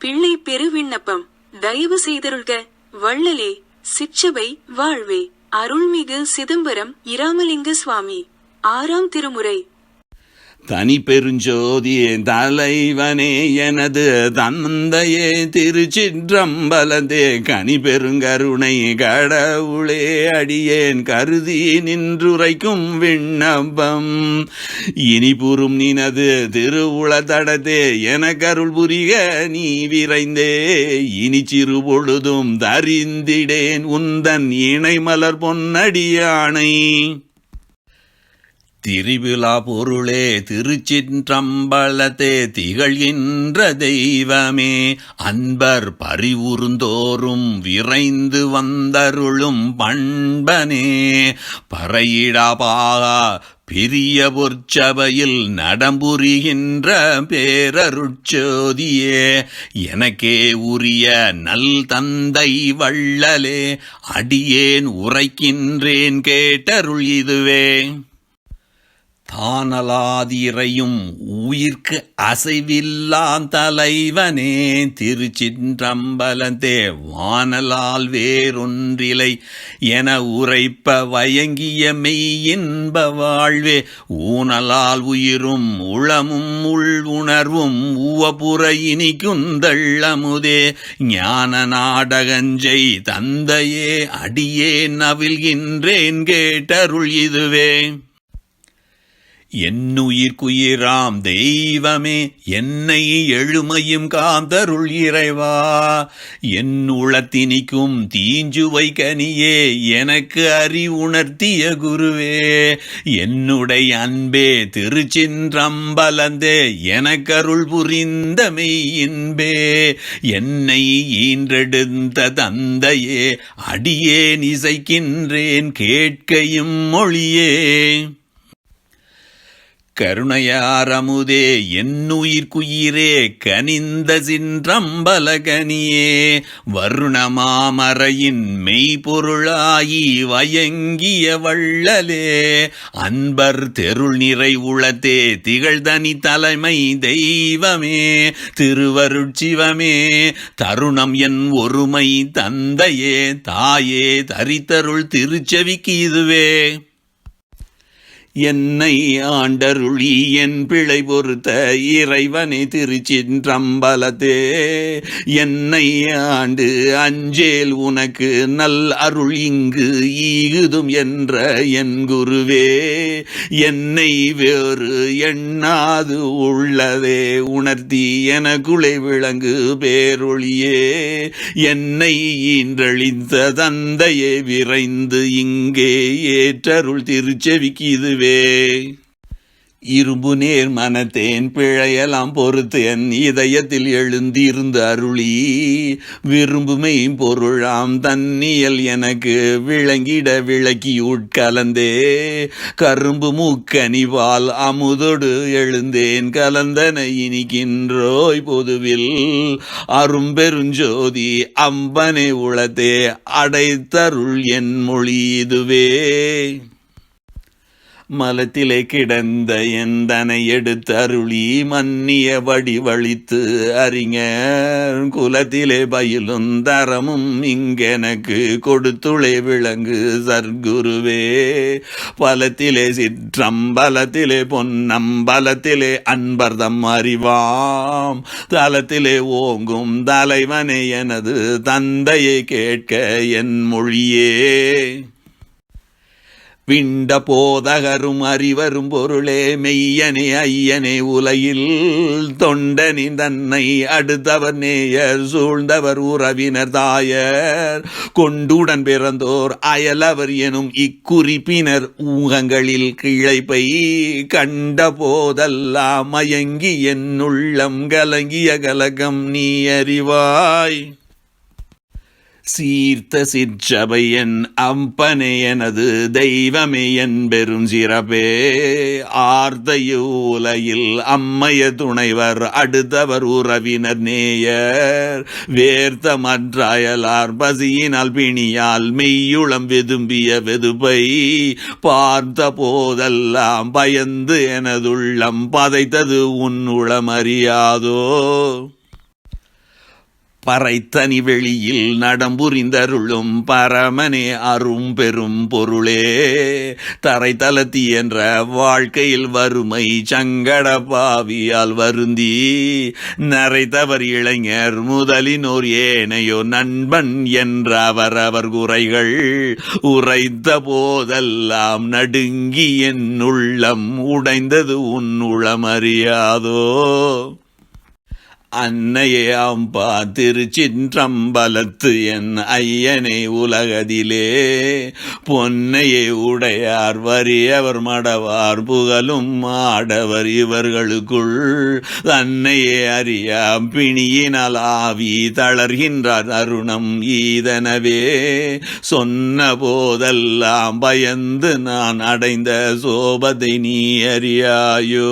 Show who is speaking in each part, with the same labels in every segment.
Speaker 1: பிள்ளை பெருவிண்ணப்பம். தயவு செய்தருள்க வள்ளலே. சிற்றபை வாழ்வே. அருள்மிகு சிதம்பரம் இராமலிங்க சுவாமி. 6ஆம் திருமுறை.
Speaker 2: தனி பெருஞ்சோதியே தலைவனே எனது தந்தையே திருச்சிற்றம்பலத்தே கனி பெருங்கருணை கடவுளே அடியேன் கருதி நின்றுரைக்கும் விண்ணப்பம் இனிபுறும் நினது திருவுளதடத்தே எனக்கருள் புரிக நீ விரைந்தே இனி சிறு பொழுதும் தரிந்திடேன் உந்தன் இணை மலர் பொன்னடியானை. திரிவிழா பொருளே திருச்சிற்றம்பலத்தே திகழ்கின்ற தெய்வமே அன்பர் பரிவுறுந்தோறும் விரைந்து வந்தருளும் பண்பனே பறையிடாபாகா பெரிய பொற்சபையில் நடம்புரிகின்ற பேரருட்சோதியே எனக்கே உரிய நல் தந்தை வள்ளலே அடியேன் உரைக்கின்றேன் கேட்டருள் இதுவே. தானலாதிரையும் உயிர்க்கு அசைவில்லாம் தலைவனே திருச்சிற்றம்பலத்தே வானலால் வேறொன்றிலை என உரைப்ப வயங்கிய மெய்யின்ப வாழ்வே ஊனலால் உயிரும் உளமும் உள் உணர்வும் உவப்புற இனிக்குந்தள்ளமுதே ஞான நாடகஞ்சை தந்தையே அடியேன் நவில்கின்றேன் கேட்டருள் இதுவே. என்னுயிர்க்குயிராம் தெய்வமே என்னை எழுமையும் காந்தருள் இறைவா என் உளத்தினிக்கும் தீஞ்சுவை கனியே எனக்கு அறிவுணர்த்திய குருவே என்னுடைய அன்பே திருச்சிற்றம்பலத்தே எனக்கருள் புரிந்த மெய்யின்பே என்னை ஈன்றெடுத்த தந்தையே அடியேன் இசைக்கின்றேன் கேட்கையும் மொழியே. கருணையாரமுதே என்னுயிர்க்குயிரே கனிந்த சிற்றம்பலகனியே வருணமாமரையின் மெய்பொருளாயி வயங்கிய வள்ளலே அன்பர் தெருள் நிறை உளத்தே திகழ்தனி தலைமை தெய்வமே திருவருட்சிவமே தருணம் என் ஒருமை தந்தையே தாயே தரித்தருள் திருச்செவிக்கு இதுவே. என்னை ஆண்டருளி என் பிழை பொறுத்த இறைவனை திருச்சிற்றம்பலத்தே என்னை ஆண்டு அஞ்சேல் உனக்கு நல் அருள் இங்கு ஈகுதும் என்ற என் குருவே என்னை வேறு எண்ணாது உள்ளதே உணர்த்தி எனக்குளை விளங்கு பேரொழியே என்னை ஈன்றழித்த தந்தையே விரைந்து இங்கே ஏற்றருள் திருச்செவிக்கு இதுவே. இரும்பு நேர் மனத்தேன் பிழையெல்லாம் பொறுத்து என் இதயத்தில் எழுந்திருந்து அருளி விரும்புமை பொருளாம் தன்னியல் எனக்கு விளங்கிட விளக்கி உட்கலந்தே கரும்பு மூக்கனிவால் அமுதொடு எழுந்தேன் கலந்தன இனிக்கின்றோய் பொதுவில் அரும்பெருஞ்சோதி அம்பனை உளத்தே அடைத்தருள் என் மொழி இதுவே. மலத்திலே கிடந்த எந்தனை எடுத்தருளி மன்னிய வடிவழித்து அறிஞர் குலத்திலே பயிலும் தரமும் இங்கெனக்கு கொடுத்துளே விளங்கு சர்க்குருவே பலத்திலே சிற்றம்பலத்திலே பொன்னம்பலத்திலே அன்பர்தம் அறிவாம் தலத்திலே ஓங்கும் தலைவனே எனது தந்தையை கேட்க என் மொழியே. விண்ட போதகரும் அறிவரும் பொருளே மெய்யனே ஐயனே உலகில் தொண்டனின் தன்னை அடுத்தவர் நேயர் சூழ்ந்தவர் உறவினர் தாயர் கொண்டுடன் பிறந்தோர் அயலவர் எனும் இக்குறிப்பினர் ஊகங்களில் கிளைப்பை கண்ட போதெல்லாம் மயங்கி என் உள்ளம் கலங்கிய கலகம் நீ அறிவாய். சீர்த்த சிற்றபை என் அம்பனே எனது தெய்வமே என் பெரும் சிறப்பே ஆர்த்தையுலையில் அம்மைய துணைவர் அடுத்தவர் உறவினர் நேயர் வேர்த்த மற்றாயலார் பசியினால் பிணியால் மெய்யுளம் வெதும்பிய வெதுப்பை பார்த்த போதெல்லாம் பயந்து எனதுள்ளம் பதைத்தது உன் உளம் அறியாதோ. பறைத்தனி வெளியில் நடம்புரிந்தருளும் பரமனே அரும் பெரும் பொருளே, தரைத்தலத்தி என்ற வாழ்க்கையில் வறுமை சங்கட பாவியால் வருந்தி நரைத்தவர் இளைஞர் முதலினோர் ஏனையோ நண்பன் என்ற அவரவர் குறைகள் உரைத்த போதெல்லாம் நடுங்கி என் உள்ளம் உடைந்தது உன் உளமறியாதோ. அன்னையே அம்பா திருச்சிற்றம்பலத்து என் ஐயனே உலகதிலே பொன்னையே உடையார் வறியவர் மடவார் புகழும் ஆடவர் இவர்களுக்குள் அன்னையே அறியா பிணியினால் ஆவி தளர்கின்றார் அருணம் ஈதனவே சொன்ன போதெல்லாம் பயந்து நான் அடைந்த சோபத்தை நீ அறியாயோ.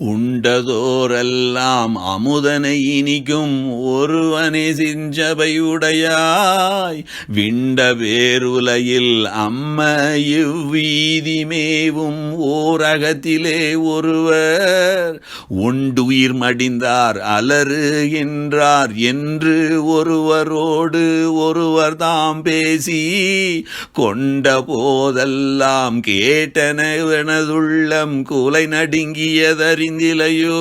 Speaker 2: உண்டதோரெல்லாம் அமுதனை இனிக்கும் ஒருவனே சிஞ்சபை உடையாய் விண்ட வேறுலையில் அம்ம இவ்வீதிமேவும் ஓரகத்திலே ஒருவர் உண்டுயிர் மடிந்தார் அலறுகின்றார் என்று ஒருவரோடு ஒருவர் தாம் பேசி கொண்ட போதெல்லாம் கேட்டனவனதுள்ளம் குலை நடுங்கியதறி ிலையோ.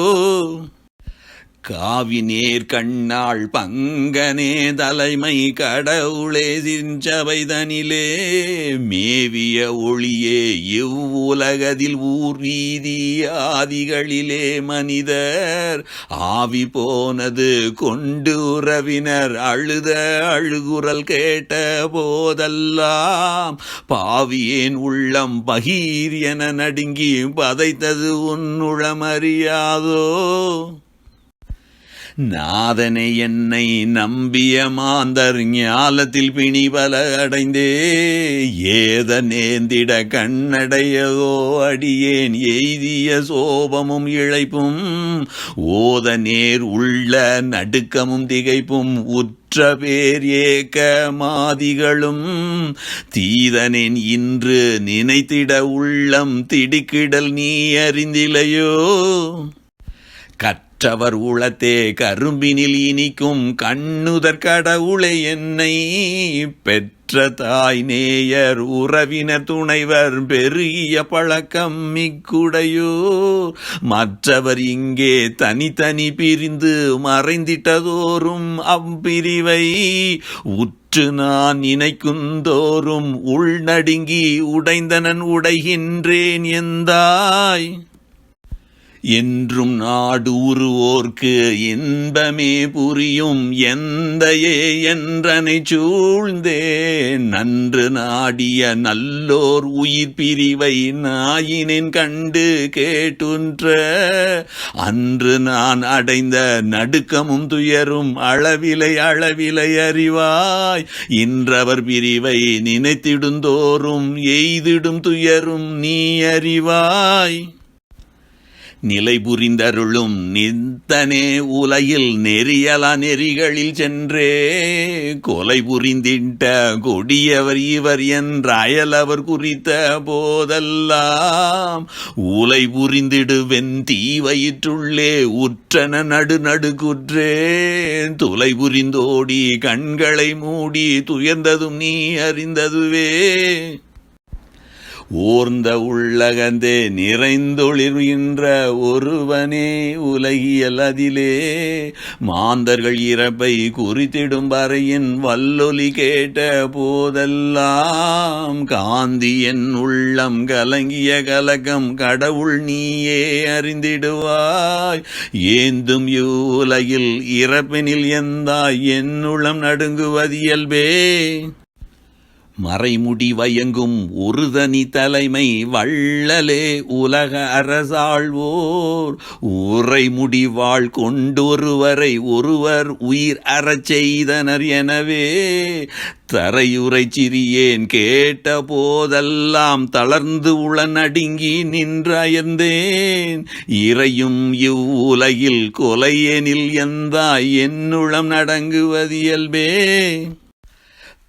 Speaker 2: காவினேர் கண்ணாள் பங்கனே தலைமை கடவுளே சிஞ்சபைதனிலே மேவிய ஒளியே இவ்வுலகதில் ஊர் வீதி ஆதிகளிலே மனிதர் ஆவி போனது கொண்டு உறவினர் அழுத அழுகுரல் கேட்ட போதெல்லாம் பாவியேன் உள்ளம் பகீர் என நடுங்கி பதைத்தது உன்னுளமறியாதோ. நாதனை என்னை நம்பிய மாந்தர் ஞாலத்தில் பிணிபல அடைந்தே ஏத நேந்திட கண்ணடையதோ அடியேன் எய்திய சோபமும் இழைப்பும் ஓத நேர் உள்ள நடுக்கமும் திகைப்பும் உற்ற பேர் ஏக்க மாதிகளும் தீதனேன் இன்று நினைத்திட உள்ளம் திடுக்கிடல் நீ அறிந்திலையோ. கற்றவர் உளத்தே கரும்பினில் இனிக்கும் கண்ணுதற் கடவுளை என்னை பெற்ற தாய் நேயர் உறவினர் துணைவர் பெருகிய பழக்கம் மிக்குடையோர் மற்றவர் இங்கே தனித்தனி பிரிந்து மறைந்திட்டதோறும் அப்பிரிவை உற்று நான் நினைக்குந்தோறும் உள்நடுங்கி உடைந்தனன் உடைகின்றேன் எந்தாய். என்றும் நாடு உருவோர்க்கு இன்பமே புரியும் எந்தையே என்றனை சூழ்ந்தே நன்று நாடிய நல்லோர் உயிர் பிரிவை நாயினேன் கண்டு கேட்டுன்ற அன்று நான் அடைந்த நடுக்கமும் துயரும் அளவிலை அளவிலை அறிவாய். இன்றவர் பிரிவை நினைத்திடுந்தோறும் எய்திடும் துயரும் நீ அறிவாய். நிலை புரிந்தருளும் நித்தனே உலகில் நெறியலா நெறிகளில் சென்றே கொலை புரிந்திட்ட கொடியவர் இவர் என்ற அயலவர் குறித்த போதெல்லாம் உலை புரிந்திடுவென் தீ வயிற்றுள்ளே உற்றன நடு நடுக்குற்றே துளை புரிந்தோடி கண்களை மூடி துயர்ந்ததும் நீ அறிந்ததுவே. ஓர்ந்த உள்ளகந்தே நிறைந்தொளிர்கின்ற ஒருவனே உலகியல் அதிலே மாந்தர்கள் இறப்பை குறித்திடும் வரையின் வல்லொலி கேட்ட போதெல்லாம் காந்தி என் உள்ளம் கலங்கிய கலகம் கடவுள் நீயே அறிந்திடுவாய். ஏந்தும் இவ்வுலகில் இறப்பினில் எந்தாய் என் உள்ளம் நடுங்குவது இயல்பே. மறைமுடி வயங்கும் ஒரு தனி தலைமை வள்ளலே உலக அரசாழ்வோர் உரைமுடி வாழ் கொண்டொருவரை ஒருவர் உயிர் அறச் செய்தனர். எனவே தரையுரை சிறியேன் கேட்ட போதெல்லாம் தளர்ந்து உளநடுங்கி நின்றயர்ந்தேன். இறையும் இவ்வுலகில் கொலையெனில் எந்தாய் என்னுளம் நடங்குவது இயல்பே.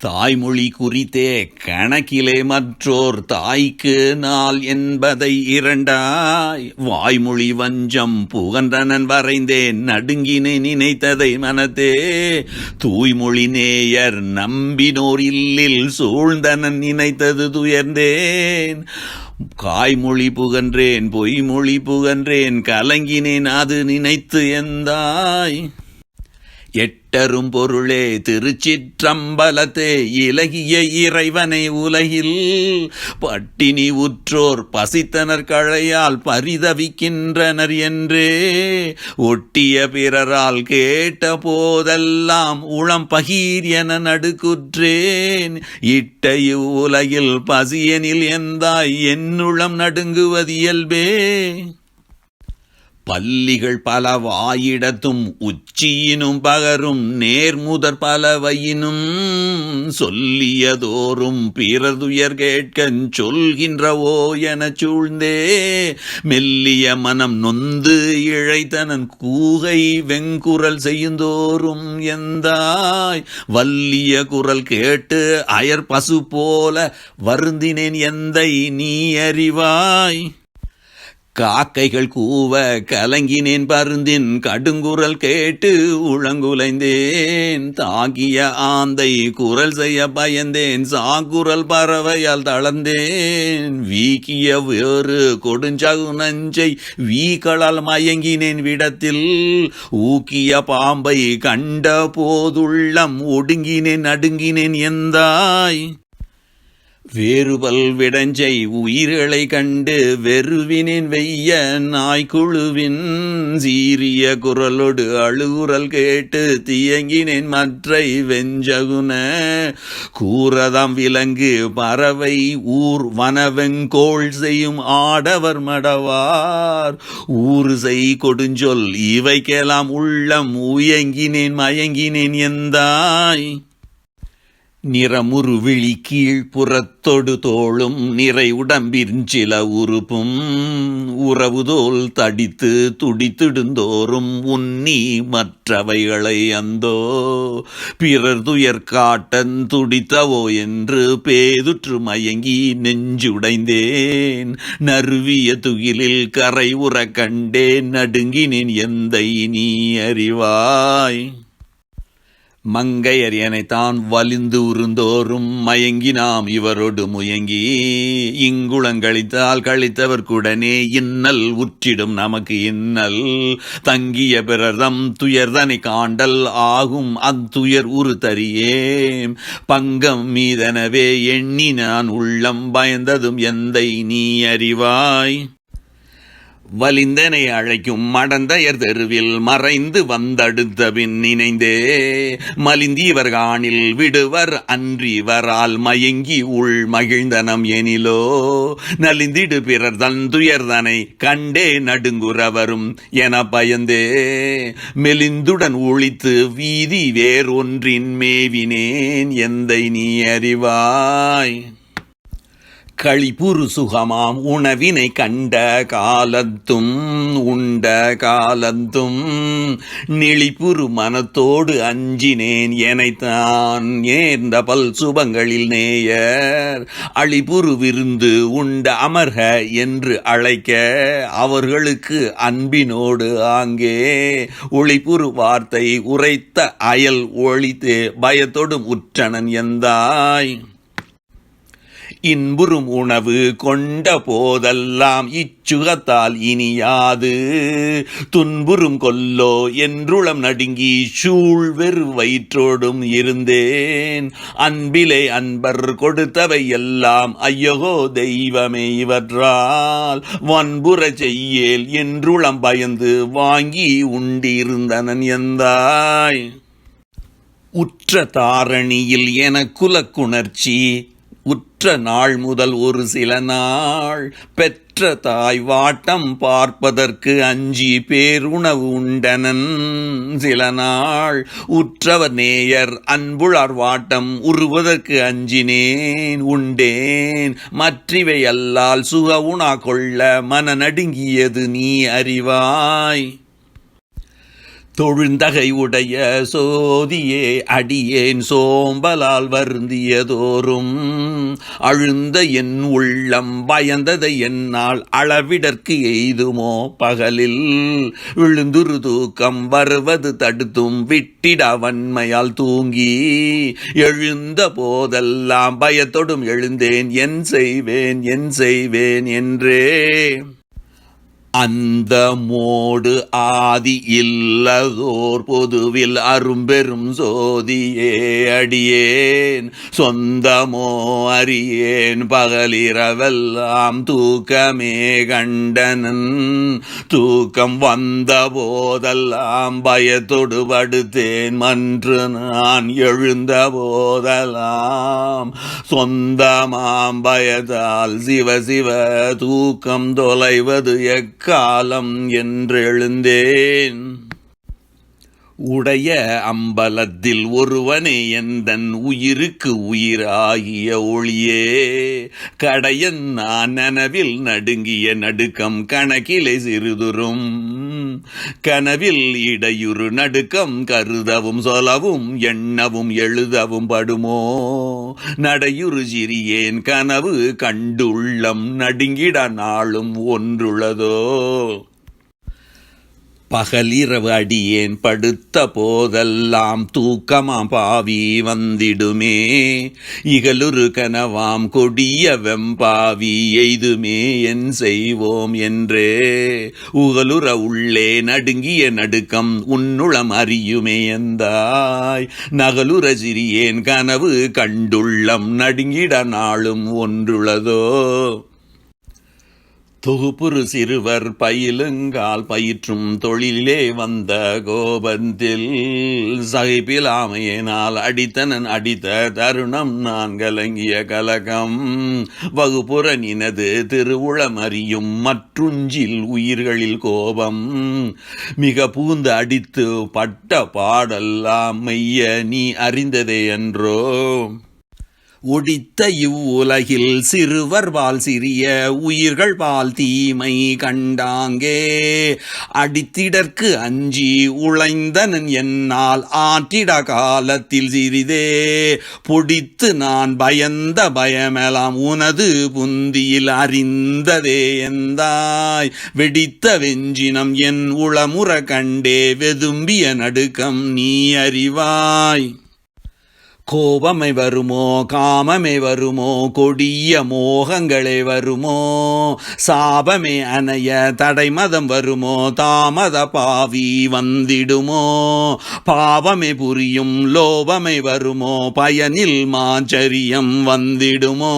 Speaker 2: தாய்மொழி குறித்தே கணக்கிலே மற்றோர் தாய்க்கு நாள் என்பதை இரண்டாய் வாய்மொழி வஞ்சம் புகன்றனன் வரைந்தேன் நடுங்கினை நினைத்ததை மனத்தே தூய்மொழி நேயர் நம்பினோர் இல்லில் சூழ்ந்தனன் நினைத்தது துயர்ந்தேன் காய்மொழி புகன்றேன் பொய்மொழி புகன்றேன் கலங்கினேன் அது நினைத்து எந்தாய் எட்டரும் பொருளே திருச்சிற்றம்பலத்தே இலகிய இறைவனை உலகில் பட்டினி உற்றோர் பசித்தனர் கழையால் பரிதவிக்கின்றனர் என்றே ஒட்டிய பிறரால் கேட்ட போதெல்லாம் உளம் பகீர் என நடுக்குற்றேன் இட்ட இவ்வுலகில் பசியனில் எந்தாய் என்னுளம் நடுங்குவது இயல்பே பல்லிகள் பல வாயிடத்தும் உச்சியினும் பகரும் நேர்முதற் பலவையினும் சொல்லியதோறும் பிறதுயர் கேட்கச் சொல்கின்றவோ எனச் சூழ்ந்தே மெல்லிய மனம் நொந்து இழைத்தனன் கூகை வெங்குரல் செய்யுந்தோறும் எந்தாய் வல்லிய குரல் கேட்டு அயர் பசு போல வருந்தினேன் எந்தை நீ அறிவாய் காக்கைகள் கூவ கலங்கினேன் பருந்தின் கடுங்குரல் கேட்டு உளங்குலைந்தேன் தாகிய ஆந்தை குரல் செய்ய பயந்தேன் சாக்குரல் பறவையால் தளர்ந்தேன் வீக்கிய வேறு கொடுஞ்சகு நஞ்சை வீக்களால் மயங்கினேன் விடத்தில் ஊக்கிய பாம்பை கண்ட போதுள்ளம் ஒடுங்கினேன் நடுங்கினேன் எந்தாய் வேறுபல் விடஞ்சை உயிர்களை கண்டு வெறுவினேன் வெய்ய நாய்க்குழுவின் சீரிய குரலோடு அழுகுரல் கேட்டு தியங்கினேன் மற்றை வெஞ்சகுன கூறதாம் விலங்கு பறவை ஊர் வனவெங்கோள் செய்யும் ஆடவர் மடவார் ஊறு செய் கொடுஞ்சொல் இவைக்கெல்லாம் உள்ளம் உயங்கினேன் மயங்கினேன் எந்தாய் நிறமுறு விழி கீழ் புறத்தொடு தோளும் நிறை உடம்பின் சில உறுப்பும் உறவுதோல் தடித்து துடித்திடுந்தோறும் உன்னி மற்றவைகளை அந்தோ பிறர் துயர் காட்டன் துடித்தவோ என்று பேதுற்று மயங்கி நெஞ்சுடைந்தேன் நறுவிய துகிலில் கரை உற கண்டேன் நடுங்கினேன் எந்தை நீ அறிவாய் மங்கையர் எனைத்தான் வலிந்து உருந்தோறும் மயங்கி நாம் இவரோடு முயங்கி இங்குளங்களித்தால் கழித்தவர்க்குடனே இன்னல் உற்றிடும் நமக்கு இன்னல் தங்கிய பிறர்தம் துயர்தனை காண்டல் ஆகும் அத்துயர் உரு தரியேம் பங்கம் மீதனவே எண்ணி நான் உள்ளம் பயந்ததும் எந்தை நீ அறிவாய் வலிந்தனை அழைக்கும் மடந்தையர் தெருவில் மறைந்து வந்தடுத்த பின் நினைந்தே மலிந்திவர் காணில் விடுவர் அன்றிவரால் மயங்கி உள் மகிழ்ந்தனம் எனிலோ நலிந்திடு பிறர் தன் துயர்தனை கண்டே நடுங்குறவரும் என பயந்தே மெலிந்துடன் ஒழித்து வீதி வேறொன்றின் மேவினேன் எந்தை நீ அறிவாய் களிப்புறு சுகமாம் உணவினை கண்ட காலத்தும் உண்ட காலத்தும் நெளிப்புறு மனத்தோடு அஞ்சினேன் எனைத்தான் நேர்ந்த பல் சுபங்களில் நேயர் அழிப்புறு விருந்து உண்ட அமர்க என்று அழைக்க அவர்களுக்கு அன்பினோடு ஆங்கே ஒளிப்புறு வார்த்தை உரைத்த அயல் ஒழித்து பயத்தோடும் உற்றனன் எந்தாய் இன்புறும் உணவு கொண்ட போதெல்லாம் இச்சுகத்தால் இனியாது துன்புறும் கொல்லோ என்றுளம் நடுங்கி சூழ் வெறு வயிற்றோடும் இருந்தேன் அன்பிலே அன்பர் கொடுத்தவை எல்லாம் ஐயகோ தெய்வமே இவற்றால் வன்புற செய்யேல் என்றுளம் பயந்து வாங்கி உண்டிருந்தனன் எந்தாய் உற்ற தாரணியில் என குலக்குணர்ச்சி உற்ற நாள் முதல் ஒரு சில நாள் பெற்ற தாய் வாட்டம் பார்ப்பதற்கு அஞ்சி பேருணவு உண்டனன் சில நாள் உற்றவர் நேயர் அன்புளார் வாட்டம் உருவதற்கு அஞ்சினேன் உண்டேன் மற்றிவை அல்லால் சுக உணா கொள்ள மன நடுங்கியது நீ அறிவாய் தொழுந்தகை உடைய சோதியே அடியேன் சோம்பலால் வருந்தியதோறும் அழுந்த என் உள்ளம் பயந்ததை என்னால் அளவிடற்கு எய்துமோ பகலில் விழுந்துரு தூக்கம் வருவது தடுத்தும் விட்டிட வன்மையால் தூங்கி எழுந்த போதெல்லாம் பயத்தொடும் எழுந்தேன் என் செய்வேன் என்றே அந்த மோடு ஆதி இல்லதோர் பொதுவில் அரும்பெரும் சோதியே அடியேன் சொந்தமோ அறியேன் பகலிரவெல்லாம் தூக்கமே கண்டனன் தூக்கம் வந்த போதெல்லாம் பயத்தொடு படுத்தேன் மன்று நான் எழுந்த போதெல்லாம் சொந்தமாம் பயத்தால் சிவ தூக்கம் தொலைவது காலம் என்றெழுந்தேன் உடைய அம்பலத்தில் ஒருவனே எந்தன் உயிருக்கு உயிராகிய ஒளியே கடையன் நான் நனவில் நடுங்கிய நடுக்கம் கணக்கிலே சிறிதுரும் கனவில் இடையுறு நடுக்கம் கருதவும் சொல்லவும் எண்ணவும் எழுதவும் படுமோ நடையுறு சிறியேன் கனவு கண்டுள்ளம் நடுங்கிட நாளும் ஒன்றுள்ளதோ பகலிரவு அடியேன் படுத்த போதெல்லாம் தூக்கமாம் பாவி வந்திடுமே இகலுரு கனவாம் கொடிய வெம்பாவி எய்துமே என் செய்வோம் என்றே உகலுற உள்ளே நடுங்கிய நடுக்கம் உன்னுளம் அறியுமே எந்தாய் நகலுற சிறியேன் கனவு கண்டுள்ளம் நடுங்கிட நாளும் ஒன்றுளதோ தொகுப்புறு சிறுவர் பயிலுங்கால் பயிற்றும் தொழிலே வந்த கோபத்தில் சகிப்பிலாமையினால் அடித்த தருணம் நான் கலங்கிய கலகம் வகுப்புற நினது திருவுளமறியும் மற்றுஞ்சில் உயிர்களில் கோபம் மிக பூந்து அடித்து பட்ட பாடெல்லாம் மெய்ய நீ அறிந்ததே என்றோ ஒடித்த இவ்வுலகில் சிறுவர் பால் சிறிய உயிர்கள் பால் தீமை கண்டாங்கே அடித்திடற்கு அஞ்சி உழைந்தனன் என்னால் ஆற்றிட காலத்தில் சிறிதே பொடித்து நான் பயந்த பயமெல்லாம் உனது புந்தியில் அறிந்ததே எந்தாய் வெடித்த வெஞ்சினம் என் உளமுற கண்டே வெதும்பிய நடுக்கம் நீ அறிவாய் கோபமை வருமோ காமமே வருமோ கொடிய மோகங்களே வருமோ சாபமே அணைய தடைமதம் வருமோ தாமத பாவி வந்திடுமோ பாவமே புரியும் லோபமே வருமோ பயனில் மாச்சரியம் வந்திடுமோ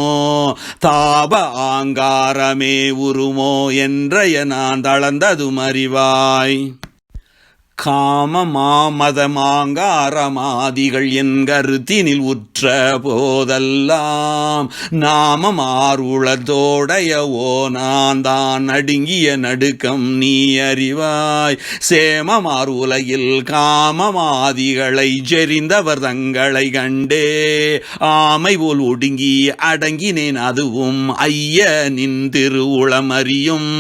Speaker 2: தாப ஆங்காரமே உருமோ என்றைய நான் தளர்ந்ததும் அறிவாய் காமமாமதமாங்காரமாதிகள் என் கருத்தினில் உற்ற போதெல்லாம் நாமமாறுளதோடையவோ நான் தான் நடுங்கிய நடுக்கம் நீ அறிவாய் சேமமார் உலகில் காமமாதிகளை செறிந்தவர் தங்களை கண்டே ஆமை போல் ஒடுங்கி அடங்கினேன் அதுவும் ஐய நின் திருவுளமறியும்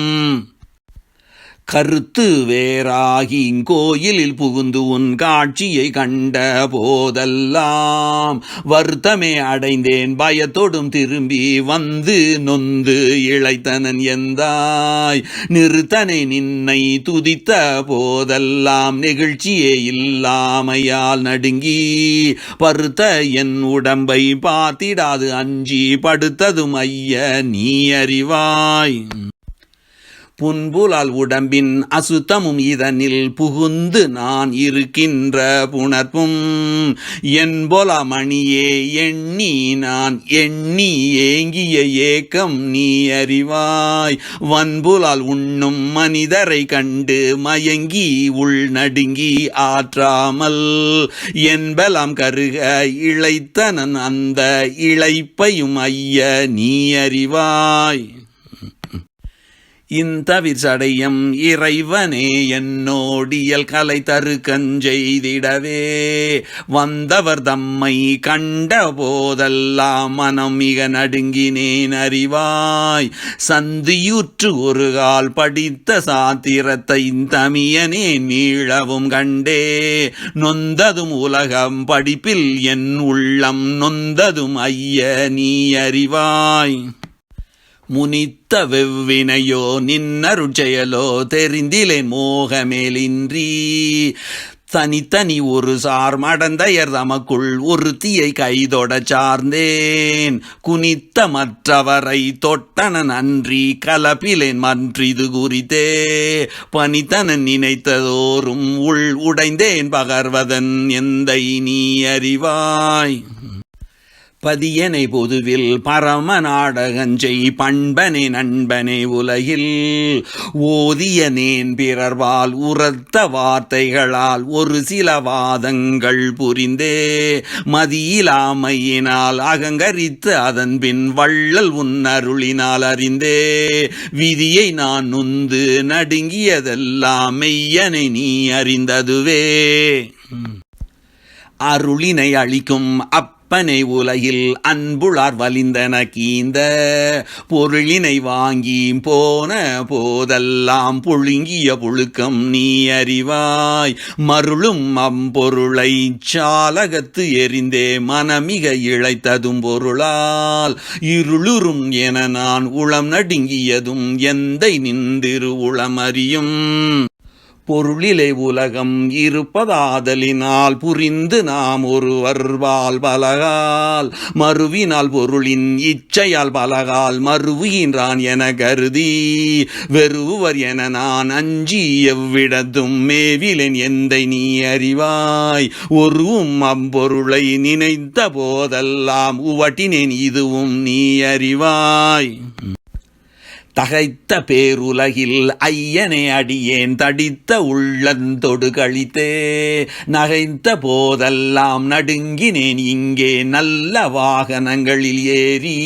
Speaker 2: கருத்து வேறாகி கோயிலில் புகுந்து உன் காட்சியை கண்ட போதெல்லாம் வருத்தமே அடைந்தேன் பயத்தோடும் திரும்பி வந்து நொந்து இளைத்தனன் எந்தாய் நிறுத்தனை நின்னை துதித்த போதெல்லாம் நெகிழ்ச்சியே இல்லாமையால் நடுங்கி பருத்த என் உடம்பை பார்த்திடாது அஞ்சி படுத்ததும் ஐய நீ அறிவாய் புன்புலால் உடம்பின் அசுத்தமும் இதனில் புகுந்து நான் இருக்கின்ற புணர்ப்பும் என்போல மணியே எண்ணி நான் எண்ணி ஏங்கிய ஏக்கம் நீ அறிவாய் வன்புலால் உண்ணும் மனிதரை கண்டு மயங்கி உள் நடுங்கி ஆற்றாமல் என்பலாம் கருக இளைத்தனன் அந்த இளைப்பையும் ஐய நீ அறிவாய் இந்தவிர் சடையம் இறைவனே என்னோடியல் கலை தரு கஞ்செய்திடவே வந்தவர் தம்மை கண்ட போதெல்லாம் மனம் மிக நடுங்கினேன் அறிவாய் சந்தியுற்று ஒரு கால் படித்த சாத்திரத்தை தமியனேன் மீளவும் கண்டே நொந்ததும் உலகம் படிப்பில் என் உள்ளம் நொந்ததும் ஐய நீ அறிவாய் முனித்த வெவ்வினையோ நின்னருட்செயலோ தெரிந்திலேன் மோகமேலின்றி தனித்தனி ஒரு சார் மடந்தையர் தமக்குள் ஒருத்தியை கைதொட சார்ந்தேன் குனித்த மற்றவரை தொட்டனன் அன்றி கலப்பிலேன் மன்றிது குறித்தே பனித்தனன் நினைத்ததோறும் உள் உடைந்தேன் பகர்வதன் எந்தை நீ அறிவாய் பதியனை பொதுவில் பரம நாடகஞ்சை பண்பனே நண்பனே உலகில் ஓதியனேன் பிறர்வால் உரத்த வார்த்தைகளால் ஒரு சில வாதங்கள் புரிந்தே மதியிலாமையினால் அகங்கரித்து அதன் பின் வள்ளல் உன்னருளினால் அறிந்தே விதியை நான் நுந்து நடுங்கியதெல்லாம் மெய்யனை நீ அறிந்ததுவே அருளினை அளிக்கும் அப்பனை உலகில் அன்புளார் வலிந்தன கீந்த பொருளினை வாங்கி போன போதெல்லாம் புழுங்கிய புழுக்கம் நீ அறிவாய் மருளும் அம்பொருளை சாலகத்து எரிந்தே மனமிக இழைத்ததும் பொருளால் இருளுறும் என நான் உளம் நடுங்கியதும் எந்தை நின்றிரு உளம் அறியும் பொருளிலே உலகம் இருப்பதாதலினால் புரிந்து நாம் ஒருவர்வால் பலகால் மறுவினால் பொருளின் இச்சையால் பலகால் மறுவுகின்றான் என கருதி வெறுவர் என நான் அஞ்சி எவ்விடத்தும் மேவிலேன் எந்தை நீ அறிவாய் ஒருவும் அம்பொருளை நினைத்த போதெல்லாம் உவட்டினேன் இதுவும் நீ அறிவாய் தகைத்த பேருலகில் ஐயனே அடியேன் தடித்த உள்ளந்தொடு கழித்தே நகைத்த போதெல்லாம் நடுங்கினேன் இங்கே நல்ல வாகனங்களில் ஏறி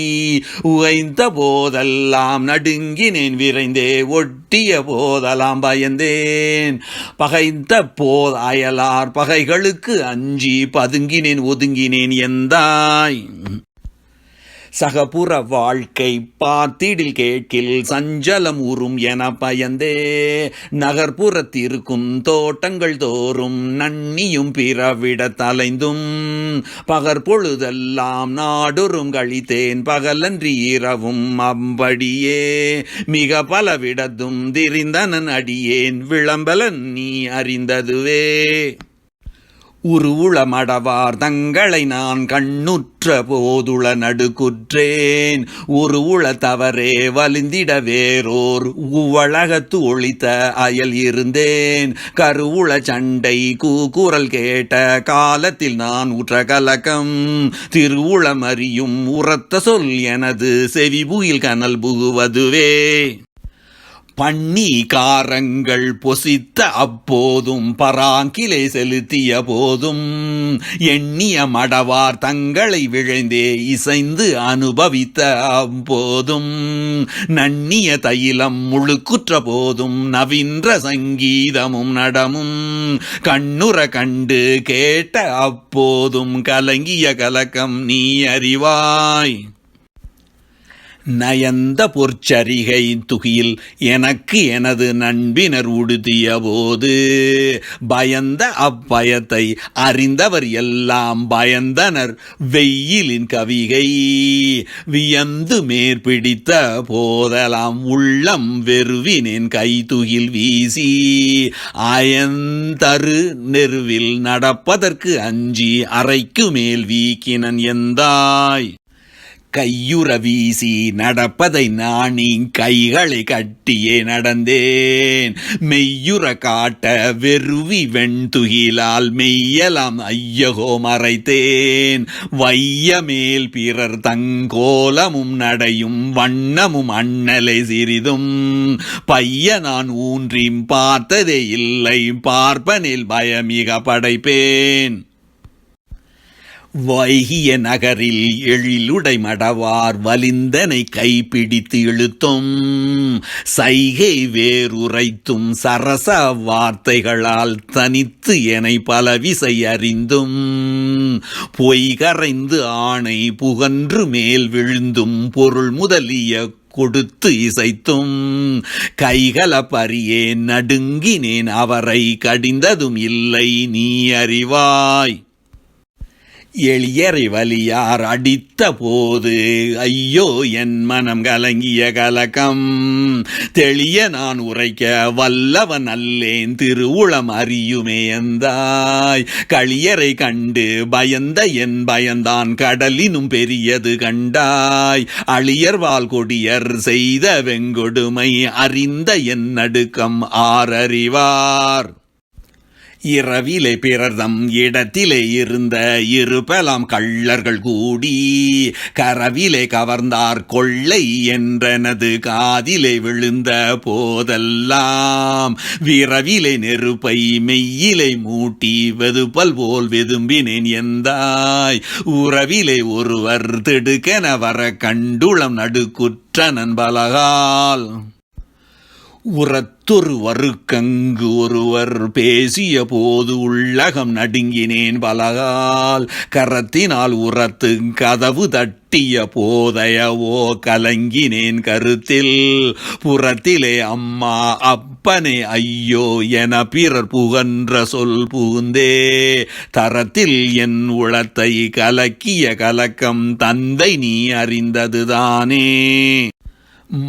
Speaker 2: உகைந்த போதெல்லாம் நடுங்கினேன் விரைந்தே ஒட்டிய போதெல்லாம் பயந்தேன் பகைத்த போத அயலார் பகைகளுக்கு அஞ்சி பதுங்கினேன் ஒதுங்கினேன் எந்தாய் சகபுற வாழ்க்கை பார்த்திடில் கேட்கில் சஞ்சலம் உறும் என பயந்தே நகர்ப்புறத்திற்கும் தோட்டங்கள் தோறும் நன்னியும் பிறவிட தலைந்தும் பகற்பொழுதெல்லாம் நாடொரும் கழித்தேன் பகலன்றி இரவும் அம்படியே மிக பலவிடத்தும் திரிந்தனன் அடியேன் விளம்பலன் நீ அறிந்ததுவே உருவுளமடவார் தங்களை நான் கண்ணுற்ற போதுள நடுக்குற்றேன் ஒரு உள தவறே வலிந்திட வேறோர் உவளகத்து ஒளித்த அயல் இருந்தேன் கருவுள சண்டை கூக்குரல் கேட்ட காலத்தில் நான் உற்ற கலக்கம் திருவுளமறியும் உரத்த சொல் எனது செவிபுயில் கனல் புகுவதுவே பண்ணி காரங்கள் பொசித்த அப்போதும் பராங்கிலே செலுத்திய போதும் எண்ணிய மடவார் தங்களை விழைந்தே இசைந்து அனுபவித்த அப்போதும் நன்னிய தைலம் முழுக்குற்ற போதும் நவின்ற சங்கீதமும் நடமும் கண்ணுற கண்டு கேட்ட அப்போதும் கலங்கிய கலக்கம் நீ அறிவாய் நயந்த பொற்சரிகை துகில் எனக்கு எனது நண்பினர் உடுத்திய போது பயந்த அப்பயத்தை அறிந்தவர் எல்லாம் பயந்தனர் வெயிலின் கவிகை வியந்து மேற்பிடித்த போதெல்லாம் உள்ளம் வெறுவினேன் கைதுகில் வீசி அயந்தரு நெருவில் நடப்பதற்கு அஞ்சி அறைக்கு மேல் வீக்கினன் எந்தாய் கையுற வீசி நடப்பதை நாணி கைகளை கட்டியே நடந்தேன் மெய்யுற காட்ட வெறுவி வெண்துகிலால் மெய்யலாம் ஐயகோ மறைத்தேன் வைய மேல் பிறர் தங்கோலமும் நடையும் வண்ணமும் அண்ணலை சிறிதும் பைய நான் ஊன்றி பார்த்ததே இல்லை பார்ப்பனில் பயமிக படைப்பேன் வைகிய நகரில் எழிலுடை மடவார் வலிந்தனை கைப்பிடித்து இழுத்தும் சைகை வேறுரைத்தும் சரச வார்த்தைகளால் தனித்து எனை பலவிசை அறிந்தும் பொய்கரைந்து ஆணை புகன்று மேல் விழுந்தும் பொருள் முதலிய கொடுத்து இசைத்தும் கைகள பறியே நடுங்கினேன் அவரை கடிந்ததும் இல்லை நீ அறிவாய். எளியரை வலியார் அடித்த போது ஐயோ என் மனம் கலங்கிய கலக்கம் தெளிய நான் உரைக்க வல்லவன் அல்லேன் திருவுளம் அறியுமே எந்தாய். களியரை கண்டு பயந்த என் பயந்தான் கடலினும் பெரியது கண்டாய். அழியர்வாள் கொடியர் செய்த வெங்கொடுமை அறிந்த என் நடுக்கம் ஆரறிவார். இரவிலே பிறர்தம் இடத்திலே இருந்த இருபலாம் கள்ளர்கள் கூடி கரவிலே கவர்ந்தார் கொள்ளை என்றனது காதிலே விழுந்த போதெல்லாம் விரவிலே நெருப்பை மெய்யிலே மூட்டி வெதுப்பல் போல் வெதும்பினேன் எந்தாய். உறவிலே ஒருவர் திடுக்கென வர கண்டுளம் நடுக்குற்ற நண்பலகால் உரத்தொருவருக்கங்கு ஒருவர் பேசிய போது உள்ளகம் நடுங்கினேன் பலகால். கரத்தினால் உரத்து கதவு தட்டிய போதையவோ கலங்கினேன் கருத்தில். புறத்திலே அம்மா அப்பனே ஐயோ என பிறர் புகன்ற சொல் புகுந்தே தரத்தில் என் உளத்தை கலக்கிய கலக்கம் தந்தை நீ அறிந்ததுதானே.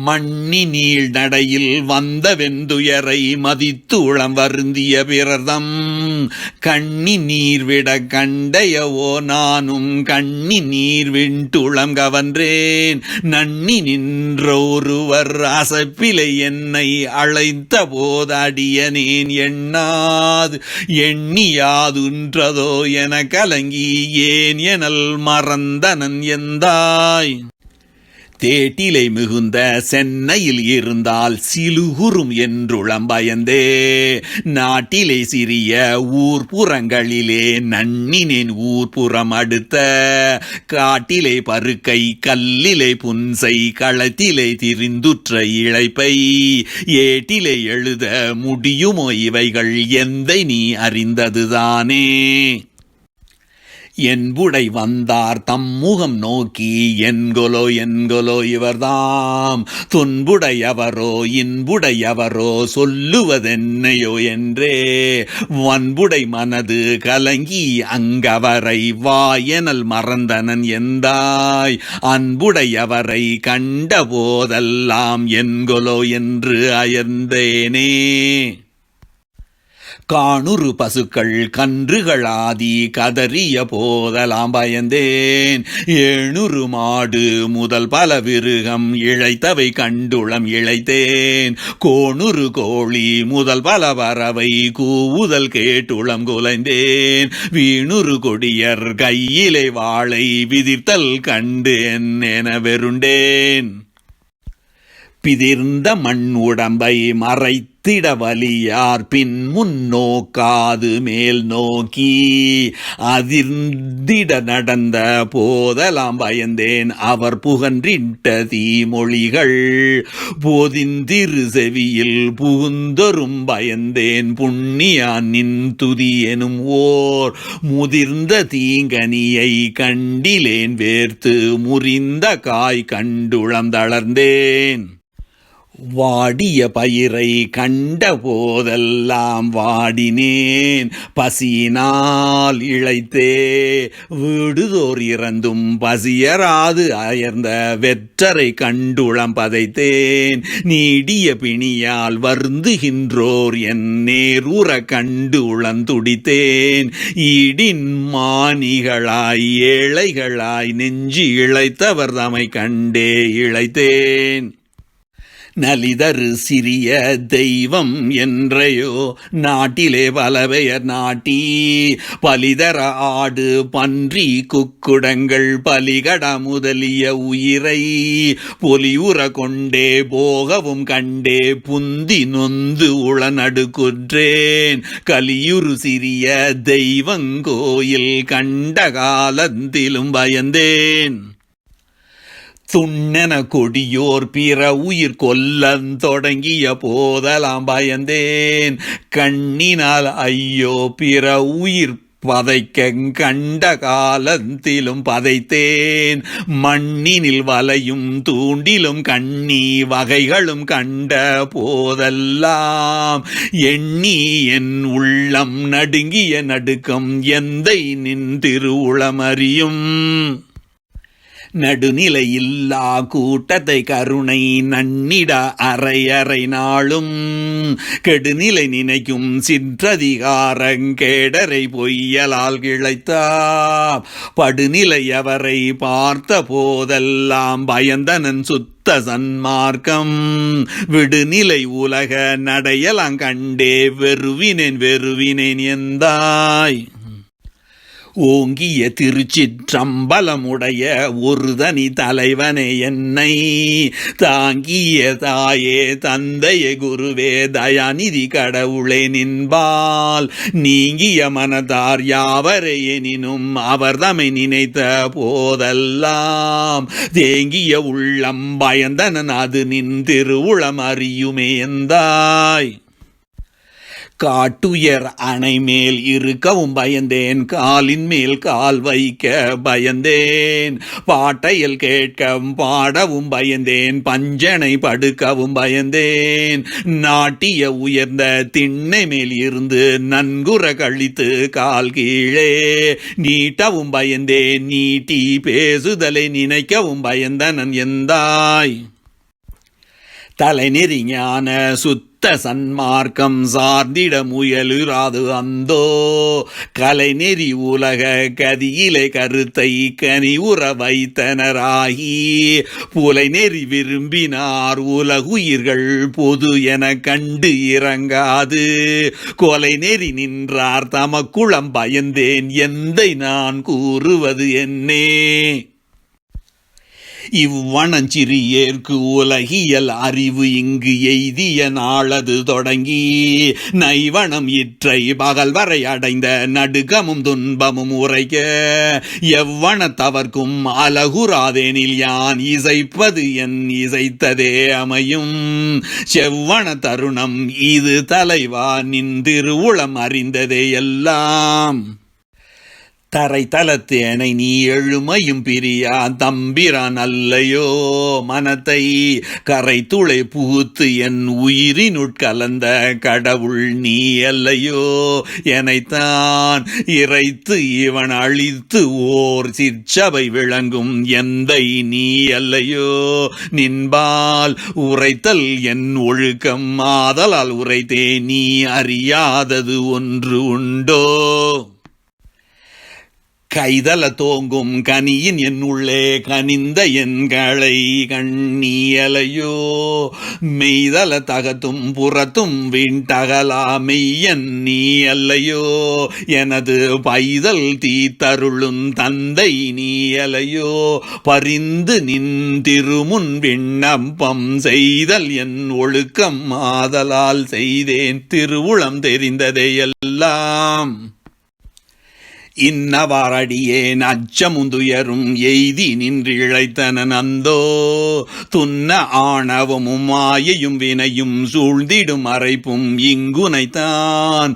Speaker 2: மண்ணி நீள் நடையில் வந்த வெந்துயரை மதித்து உளம் வருந்திய பிறர்தம் கண்ணி நீர் விட கண்டையவோ நானும் கண்ணி நீர் விண்டுளம் கவன்றேன். நன்னி நின்ற ஒருவர் அசப்பிலை என்னை அழைத்த போதடியனேன் எண்ணாது எண்ணியாதுன்றதோ என கலங்கி ஏன் எனல் மறந்தனன் எந்தாய். தேட்டிலை மிகுந்த சென்னையில் இருந்தால் சிலுகுறும் என்றுளம் பயந்தே நாட்டிலே சிறிய ஊர்ப்புறங்களிலே நன்னினேன் ஊர்ப்புறம் அடுத்த காட்டிலே பருக்கை கல்லிலே புன்சை களத்திலே திரிந்துற்ற இழைப்பை ஏட்டிலே எழுத முடியுமோ இவைகள் எந்தை நீ அறிந்ததுதானே. என்புடை வந்தார் தம்முகம் நோக்கி என்கொலோ என்கொலோ இவர்தாம் துன்புடையவரோ இன்புடையவரோ சொல்லுவதென்னையோ என்றே வன்புடை மனது கலங்கி அங்கவரை வாயனல் மறந்தனன் எந்தாய். அன்புடையவரை கண்ட போதெல்லாம் என்கொலோ என்று அயர்ந்தேனே. காணுறு பசுக்கள் கன்றுகளாதி கதறிய போதலாம் பயந்தேன். 700 மாடு முதல் பல விருகம் இழைத்தவை கண்டுளம் இழைத்தேன். கோணுறு கோழி முதல் பல பறவை கூவுதல் கேட்டுளம் குலைந்தேன். வீணுறு கொடியர் கையிலே வாளை விதிர்த்தல் கண்டு என வெருண்டேன். பிதிர்ந்த மண் உடம்பை மறைத்திட வலியார் பின் முன்னோக்காது மேல் நோக்கி அதிர்ந்திட நடந்த போதலாம் பயந்தேன். அவர் புகன்றிட்ட தீமொழிகள் போதிந்திரு செவியில் புகுந்தொரும் பயந்தேன். புண்ணியான் நின் துதி எனும் ஓர் முதிர்ந்த தீங்கனியை கண்டிலேன் வேர்த்து முறிந்த காய் கண்டுளம் தளர்ந்தேன். வாடிய பயிரை கண்ட போதெல்லாம் வாடினேன். பசியினால் இழைத்தே வீடுதோர் இறந்தும் பசியராது அயர்ந்த வெற்றரை கண்டுளம் பதைத்தேன். நீடிய பிணியால் வருந்துகின்றோர் என் நேரூர கண்டு உளந்துடித்தேன். ஈடின் மானிகளாய் ஏழைகளாய் நெஞ்சு இழைத்தவர் தமை கண்டே இழைத்தேன். நலிதரு சிறிய தெய்வம் என்றையோ நாட்டிலே பல பெயர் நாட்டி பலிதர ஆடு பன்றி குக்குடங்கள் பலிகட முதலிய உயிரை பொலியுற கொண்டே போகவும் கண்டே புந்தி நொந்து உளநடுக்குற்றேன் கலியுறு சிறிய தெய்வங்கோயில் கண்ட காலத்திலும் பயந்தேன் துண்ணென கொடியோர் பிற உயிர் கொல்லன் தொடங்கிய போதலாம் பயந்தேன் கண்ணினால் ஐயோ பிற உயிர் பதைக்க கண்ட காலத்திலும் பதைத்தேன் மண்ணினில் வலையும் தூண்டிலும் கண்ணி வகைகளும் கண்ட போதெல்லாம் எண்ணி என் உள்ளம் நடுங்கிய நடுக்கம் எந்தை நின் திருவுளமறியும் நடுநிலையில்லா கூட்டத்தை கருணை நன்னிட அரை அரை நாளும் கெடுநிலை நினைக்கும் சிற்றதிகாரங்கேடரை பொய்யலால் கிளைத்தார் படுநிலை அவரை பார்த்த போதெல்லாம் பயந்தனன் சுத்த சன்மார்க்கம் விடுநிலை உலக நடையலாம் கண்டே வெறுவினேன் எந்தாய் ஓங்கிய திருச்சிற்றம்பலமுடைய ஒரு தனி தலைவனே என்னை தாங்கிய தாயே தந்தையே குருவே தயாநிதி கடவுளே நின்பால் நீங்கிய மனதார் யாவரே எனினும் அவர் தம்மை நினைத்த போதெல்லாம் தேங்கிய உள்ளம் பயந்தனன் அது நின் திருவுளம் அறியுமே எந்தாய் காட்டுயர் அணை மேல் இருக்கவும் பயந்தேன் காலின் மேல் கால் வைக்க பயந்தேன் பாட்டையில் கேட்க பாடவும் பயந்தேன் பஞ்சனை படுக்கவும் பயந்தேன் நாட்டிய உயர்ந்த திண்ணை மேல் இருந்து நன்குற கழித்து கால் கீழே நீட்டவும் பயந்தேன் நீட்டி பேசுதலை நினைக்கவும் பயந்தனன் எந்தாய் தலைநெறி ஞான சுத்த சன்மார்க்கம் சார்ந்திட முயலுராது அந்தோ கலைநெறி உலக கதியிலே கருத்தை கனிவுற வைத்தனராகி புலைநெறி விரும்பினார் உலகுயிர்கள் பொது என கண்டு இறங்காது கொலை நெறி நின்றார் தமக்குளம் பயந்தேன் எந்தை நான் கூறுவது என்னே இவ்வனஞ்சிறியேற்கு உலகியல் அறிவு இங்கு எய்திய நாளது தொடங்கி நைவனம் இற்றை பகல் வரை அடைந்த நடுக்கமும் துன்பமும் உரைக்க எவ்வனத்தவர்க்கும் அலகுராதேனில் யான் இசைப்பது என் இசைத்ததே அமையும் செவ்வன தருணம் இது தலைவா நின் திருவுளம் அறிந்ததே எல்லாம் தரை தலத்தேனை நீ எழுமையும் பிரியா தம்பிரான் அல்லையோ மனத்தை கரை துளை புகுத்து என் உயிரினுட்கலந்த கடவுள் நீ அல்லையோ எனைத்தான் இறைத்து இவன் அழித்து ஓர் சிற்சபை விளங்கும் எந்தை நீ அல்லையோ நின்பால் உரைத்தல் என் ஒழுக்கம் ஆதலால் உரைத்தே நீ அறியாதது ஒன்று உண்டோ கைதல தோங்கும் கனியின் என் உள்ளே கனிந்த என்களை கண்ணியலையோ மெய்தல தகத்தும் புறத்தும் வீண்டகலா மெய்யன் நீ அல்லையோ எனது பைதல் தீத்தருளும் தந்தை நீ அலையோ பரிந்து நின் திருமுன் விண்ணப்பம் செய்தல் என் ஒழுக்கம் ஆதலால் செய்தேன் திருவுளம் தெரிந்ததை எல்லாம் இன்னவாறடியேன் அச்சமுந்துயரும் எய்தி நின்று இழைத்தனன் அந்தோ துன்ன ஆணவமும் மாயையும் வினையும் சூழ்ந்திடும் அரைப்பும் இங்குனைத்தான்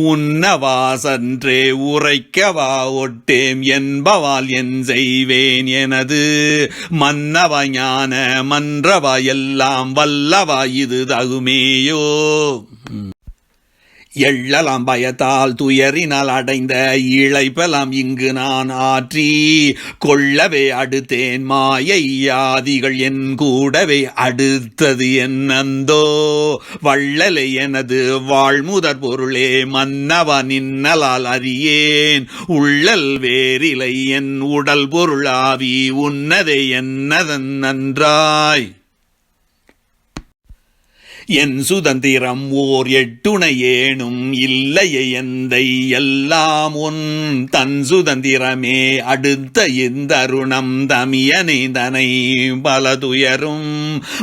Speaker 2: உன்னவா சன்றே உரைக்கவா ஒட்டேம் என்பவால் என் செய்வேன் எனது மன்னவா ஞான மன்றவா எல்லாம் வல்லவா இது தகுமேயோ எள்ளலாம் பயத்தால் துயரினால் அடைந்த இழைப்பலாம் இங்கு நான் ஆற்றி கொள்ளவே அடுத்தேன் மாயை ஆதிகள் என் கூடவே அடுத்தது என் அந்தோ வள்ளலை எனது வாழ்முதற் பொருளே மன்னவா நின்னலால் அறியேன் உள்ளல் வேறிலை என் உடல் பொருளாவி உன்னதை என்னதன் நன்றாய் என் சுதந்திரம் ஓர் எட்டுணையேனும் இல்லையே எந்தை எல்லாம் உன் தன் சுதந்திரமே அடுத்த இந்தருணம் தமியனை தனை பல துயரும்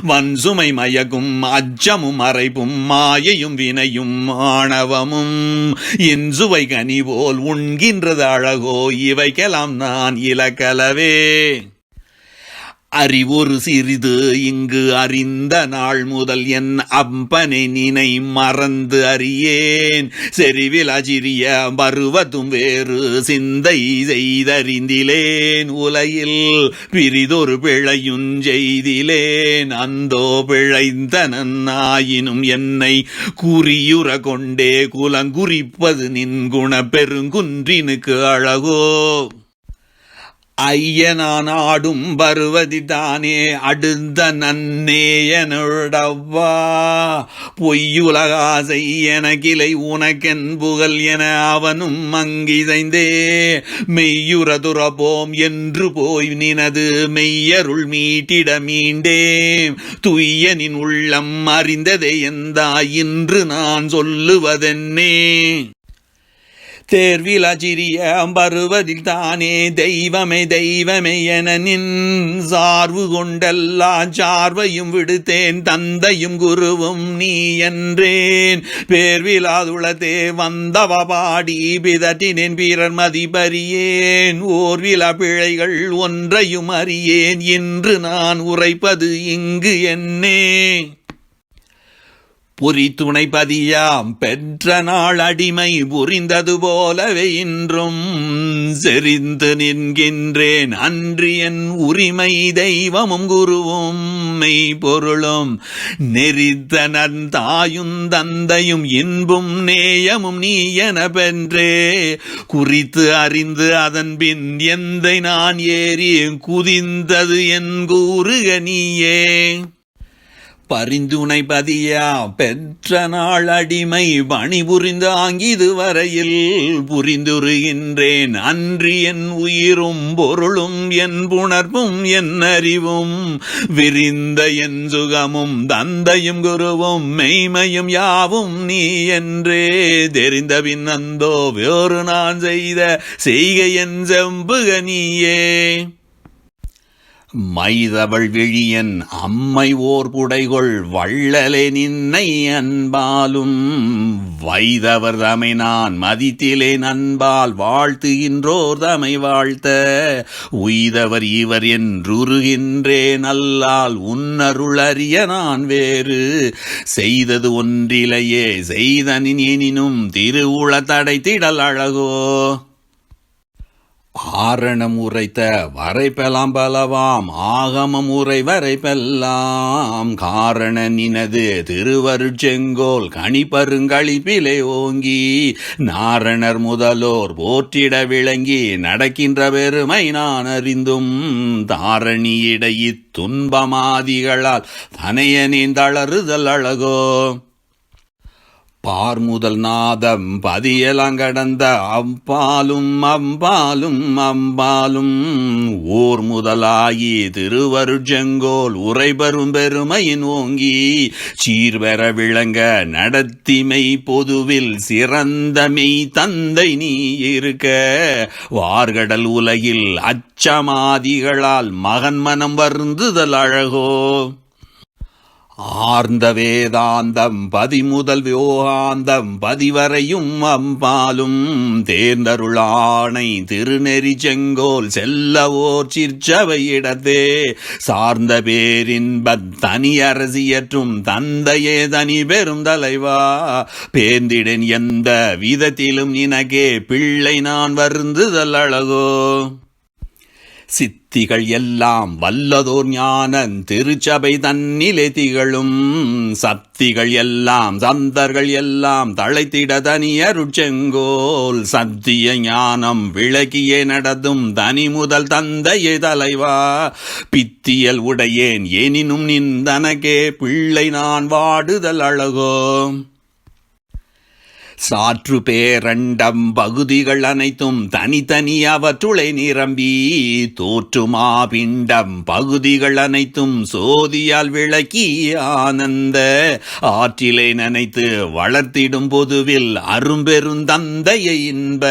Speaker 2: வன்சுமை மயகும் அச்சமும் மறைப்பும் மாயையும் வினையும் ஆணவமும் இன்சுவை கனி போல் உண்கின்றது அழகோ இவைக்கெல்லாம் நான் இலக்கலவே. அறிவொரு சிறிது இங்கு அறிந்த நாள் முதல் என் அப்பனை நினை மறந்து அறியேன் செறிவில் அசிறிய பருவத்தும் வேறு சிந்தை செய்தறிந்திலேன் உலகில் பிரிதொரு பிழையுஞ் செய்திலேன் அந்தோ பிழைந்தனன் ஆயினும் என்னை குறியுற கொண்டே குலங்குறிப்பது நின் குண பெருங்குன்றினுக்கு அழகோ. ஐயனான் ஆடும் பருவதிதானே அடுத்த நன்னேயனுடவா பொய்யுலகாசை எனக்கிளை உனக்கென் புகழ் என அவனும் அங்கிசைந்தே மெய்யுற துறப்போம் என்று போய் நினது மெய்யருள் மீட்டிட மீண்டேம் துய்யனின் உள்ளம் அறிந்ததே எந்தா இன்று நான் சொல்லுவதென்னே. தேர்வில் அச்சிறிய பருவதில் தானே தெய்வமே தெய்வமே என நின் சார்பு கொண்டெல்லா சார்வையும் விடுத்தேன் தந்தையும் குருவும் நீ என்றேன் பேர்விலாதுளத்தே வந்தவ பாடி பிதற்றினேன் பிறர் மதிபறியேன் ஓர்விலா பிழைகள் ஒன்றையும் அறியேன் இன்று நான் உரைப்பது இங்கு என்னே. பொறி துணை பதியாம் பெற்ற நாள் அடிமை புரிந்தது போலவே இன்றும் செறிந்து நின்கின்றேன் அன்று என் உரிமை தெய்வமும் குருவும் மெய் பொருளும் நெறித்த நன் தாயும் தந்தையும் இன்பும் நேயமும் நீ என பென்றே குறித்து அறிந்து அதன் பின் எந்தை நான் ஏறி குதிந்தது என் கூறுக நீயே. பரிந்துணை பதியா பெற்ற நாள் அடிமை பணி புரிந்து ஆங்கிது வரையில் புரிந்துருகின்றேன் அன்று என் உயிரும் பொருளும் என் புணர்வும் என் அறிவும் விரிந்த என் சுகமும் தந்தையும் குருவும் மெய்மையும் யாவும் நீ என்றே தெரிந்த பின் அந்தோ வேறு நான் செய்த செய்கை என் செம்புக நீயே. மைதவள் விழியன் அம்மை ஓர் புடைகொள் வள்ளலே நின்னை அன்பாலும் வைதவர் தமை நான் மதித்திலேன் அன்பால் வாழ்த்துகின்றோர் தமை வாழ்த்த உய்தவர் இவர் என்றுருகின்றேன் அல்லால் உன்னருள் அறிய நான் வேறு செய்தது ஒன்றிலையே செய்தனின் எனினும் திருவுள தடைத்திடல் அழகோ. ஆரணம் உரைத்த வரைப்பெல்லாம் பலவாம் ஆகமம் உரை வரைப்பெல்லாம் காரண நினது திருவருட்செங்கோல் கணிப்பருங்களிப்பிலே ஓங்கி நாரணர் முதலோர் போற்றிட விளங்கி நடக்கின்ற பெருமை நான் அறிந்தும் தாரணியிடையித் துன்பமாதிகளால் தனையனின் தளறுதல் அழகோ. பார்முதல் நாதம் பதியலங்கடந்த அம்பாலும் அம்பாலும் அம்பாலும் ஓர் முதலாகி திருவருட்செங்கோல் உரைபெறும் பெருமையின் ஓங்கி சீர்பெற விளங்க நடத்திமை பொதுவில் சிறந்த மெய் தந்தை நீ இருக்க வார்கடல் உலகில் அச்சமாதிகளால் மகன் மனம் வருந்துதல் அழகோ. ஆர்ந்த வேதாந்தம் பதிமுதல் யோகாந்தம் பதிவரையும் அம்பாலும் தேர்ந்தருளானை திருநெறி செங்கோல் செல்லவோர் சிற்சபையிடத்தே சார்ந்த பேரின்பத் தனி அரசியற்றும் தந்தையே தனி பெரும் தலைவா பேர்ந்திடன் எந்த விதத்திலும் நினக்கே பிள்ளை நான் வருந்துதல் அழகோ. சித்திகள் எல்லாம் வல்லதோர் ஞானன் திருச்சபை தன்னிலே திகழும் சக்திகள் எல்லாம் சந்தர்கள் எல்லாம் தழைத்திட தனியருட்செங்கோல் சத்திய ஞானம் விளக்கியே நடத்தும் தனி முதல் தந்தையே தலைவா பித்தியல் உடையேன் எனினும் நின் தனக்கே பிள்ளை நான் வாடுதல் அழகோ. சாற்று பேரண்டம் பகுதிகள் அனைத்தும் தனித்தனி அவற்றுளை நிரம்பி தோற்றுமா பிண்டம் பகுதிகள் அனைத்தும் சோதியால் விளக்கி ஆனந்த ஆற்றிலை நனைத்து வளர்த்திடும் பொதுவில் அரும்பெருந்தந்தையை இன்ப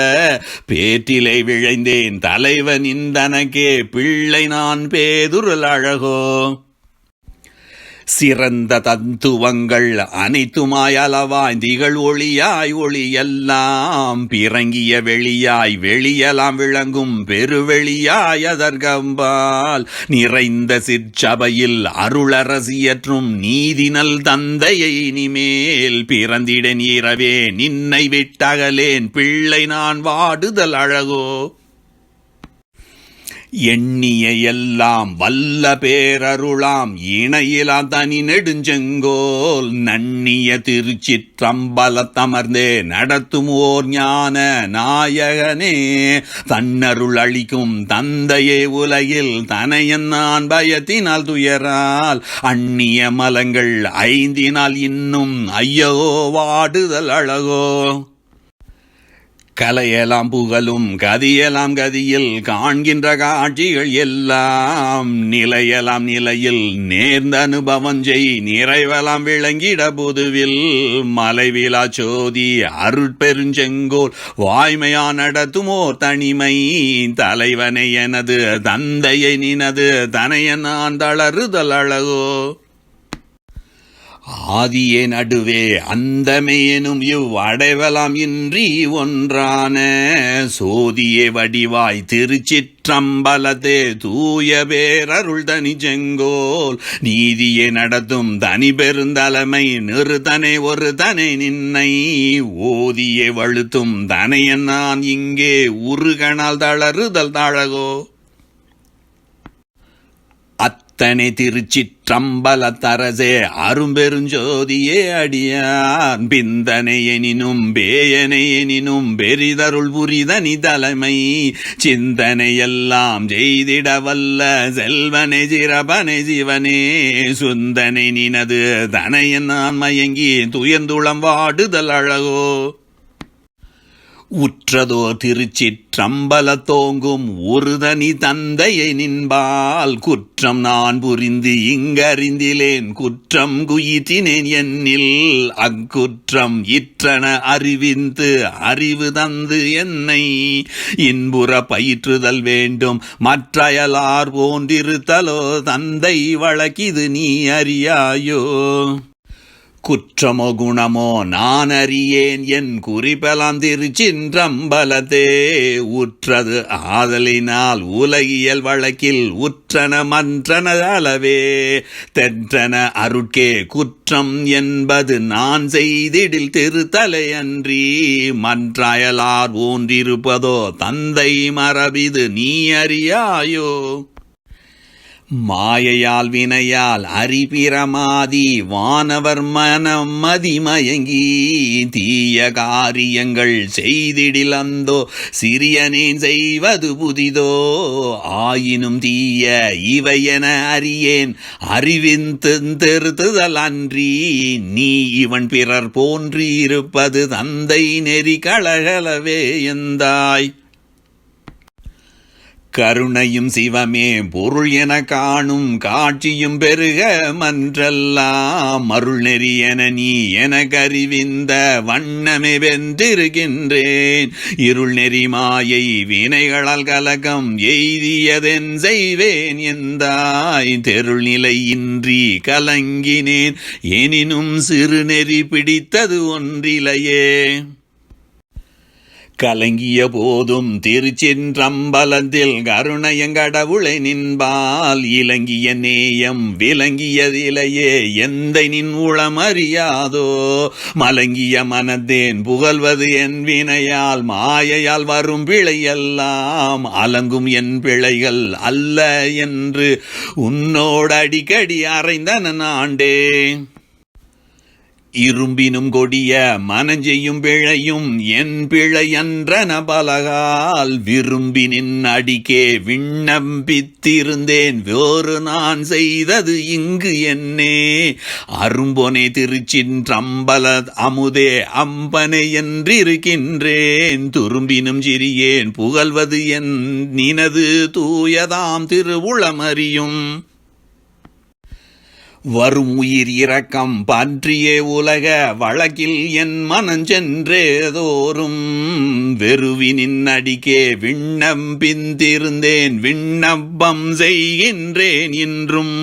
Speaker 2: பேற்றிலை விழைந்தேன் தலைவனின் தனக்கே பிள்ளை நான் பேதுருள் அழகோ. சிறந்த தத்துவங்கள் அனைத்துமாய் அளவாய் திகழ் ஒளியாய் ஒளியெல்லாம் பிறங்கிய வெளியாய் வெளியெல்லாம் விளங்கும் பெருவெளியாய் அதற்கம்பால் நிறைந்த சிற்சபையில் அருளரசியற்றும் நீதினல் தந்தையை இனிமேல் பிறந்திடன் இரவே நின்னை விட்டகலேன் பிள்ளை நான் வாடுதல் அழகோ. எண்ணிய எல்லாம் வல்ல பேரருளாம் இணையிலாம் தனி நெடுஞ்செங்கோல் நன்னிய திருச்சிற்றம்பலத்தமர்ந்தே நடத்தும் ஓர் ஞான நாயகனே தன்னருள் அளிக்கும் தந்தையே உலகில் தனையன் நான் பயத்தினால் துயரால் அந்நிய மலங்கள் ஐந்தினால் இன்னும் ஐயோ வாடுதல் அழகோ. கலையலாம் புகழும் கதியலாம் கதியில் காண்கின்ற காட்சிகள் எல்லாம் நிலையலாம் நிலையில் நேர்ந்த அனுபவம் செய் நிறைவலாம் விளங்கிட பொதுவில் மலைவிழா சோதி அருட்பெருஞ்செங்கோல் வாய்மையா நடத்துமோர் தனிமை தலைவனை எனது தந்தையை நினது தனைய நான் தளறுதல் அழகோ. ஆதியே நடுவே அந்தமே எனும் அடைவலாம் இன்றி ஒன்றான சோதியே வடிவாய் திருச்சிற்றம்பலத்தே தூய பேரருள் தனி செங்கோல் நீதியே நடத்தும் தனி பெருந்தலைமை நிறுத்தனை ஒரு தனை நின்னை ஓதியே வழுத்தும் தனையன் நான் இங்கே உருகனால் தளறுதல் தாழகோ. அத்தனை திருச்சிற்றம்பலத்தரசே அரும்பெருஞ்சோதியே அடியான் பிந்தனை எனினும் பேயனை எனினும் பெரிதருள் புரிதனி தலைமை சிந்தனை எல்லாம் செய்திட வல்ல செல்வனை சிறபனை சிவனே சுந்தனை நினது தனையன் நான் மயங்கி துயர்ந்துளம் வாடுதல் அழகோ. உற்றதோ திருச்சிற்றம்பலத்தோங்கும் ஒருதனி தந்தையை நின்பால் குற்றம் நான் புரிந்து இங்கறிந்திலேன் குற்றம் குயிற்றினேன் என்னில் அக்குற்றம் இற்றன அறிவிந்து அறிவு தந்து என்னை இன்புற பயிற்றுதல் வேண்டும் மற்றயலார் போன்றிருத்தலோ தந்தை வழக்கிது நீ அறியாயோ. குற்றமோ குணமோ நான் அறியேன் என் குறிப்பெல்லாம் திருச்சிற்றம்பலத்தே உற்றது ஆதலினால் உலகியல் வழக்கில் உற்றன மன்றன அளவே தெற்றன அருட்கே குற்றம் என்பது நான் செய்திடில் திருத்தலை அன்றி மன்றாயலார் ஒன்றிருப்பதோ தந்தை மரபிது நீ அறியாயோ. மாயையால் வினையால் அரிபிரமாதி வானவர் மனம் மதிமயங்கி தீய காரியங்கள் செய்திடில் அந்தோ சிறியனேன் செய்வது புதிதோ ஆயினும் தீய இவை என அறியேன் அறிவின் திருத்துதல் அன்றி நீ இவன் பிறர் போன்றி இருப்பது தந்தை நெறி கலகலவே எந்தாய். கருணையும் சிவமே பொருள் என காணும் காட்சியும் பெருக மன்றெல்லாம் அருள் நெறி என நீ எனக்கறிவிந்த வண்ணமே வென்றிருக்கின்றேன் இருள் நெறி மாயை வினைகளால் கலகம் எய்தியதென் செய்வேன் எந்தாய் தெருள் நிலை இன்றி கலங்கினேன் எனினும் சிறு நெறி பிடித்தது ஒன்றிலையே. கலங்கிய போதும் திருச்சிற்றம்பலத்தில் கருணையங்கடவுளை நின்பால் இலங்கிய நேயம் விளங்கியதிலையே எந்தை நின் உளமறியாதோ மலங்கிய மனத்தேன் புகழ்வது என் வினையால் மாயையால் வரும் பிழையெல்லாம் அலங்கும் என் பிழைகள் அல்ல என்று உன்னோடு அடிக்கடி அறைந்தன ஆண்டே. இரும்பினும் கொடிய மனஞ்செய்யும் பிழையும் என் பிழையன்றன பலகால் விரும்பினின் அடிக்கே விண்ணம்பித்திருந்தேன் வேறு நான் செய்தது இங்கு என்னே அரும்பொனே திருச்சிற்றம்பல அமுதே அம்பனை என்றிருக்கின்றேன் துரும்பினும் சிறியேன் புகழ்வது என் நினது தூயதாம் திருவுளமறியும் வரும் உயிர் இரக்கம் பன்றியே உலக வழக்கில் என் மனஞ்சென்றேதோறும் வெறுவினின் அடிக்கே விண்ணம்பிந்திருந்தேன் விண்ணப்பம் செய்கின்றேன் இன்றும்